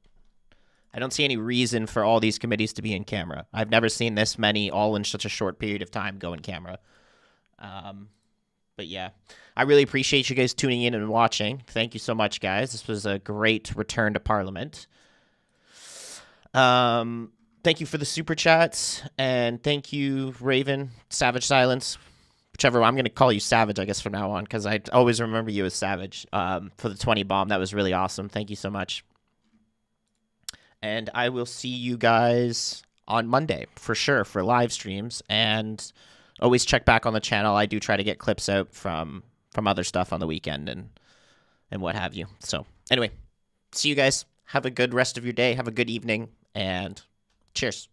C: see any reason for all these committees to be in camera. I've never seen this many all in such a short period of time go in camera. But yeah, I really appreciate you guys tuning in and watching. Thank you so much, guys. This was a great return to Parliament. Thank you for the super chats, and thank you, Raven, Savage Silence, whichever. I'm going to call you Savage, I guess, from now on, because I always remember you as Savage, for the 20 bomb. That was really awesome. Thank you so much. And I will see you guys on Monday, for sure, for live streams, and always check back on the channel. I do try to get clips out from other stuff on the weekend and what have you. So anyway, see you guys. Have a good rest of your day. Have a good evening, and cheers.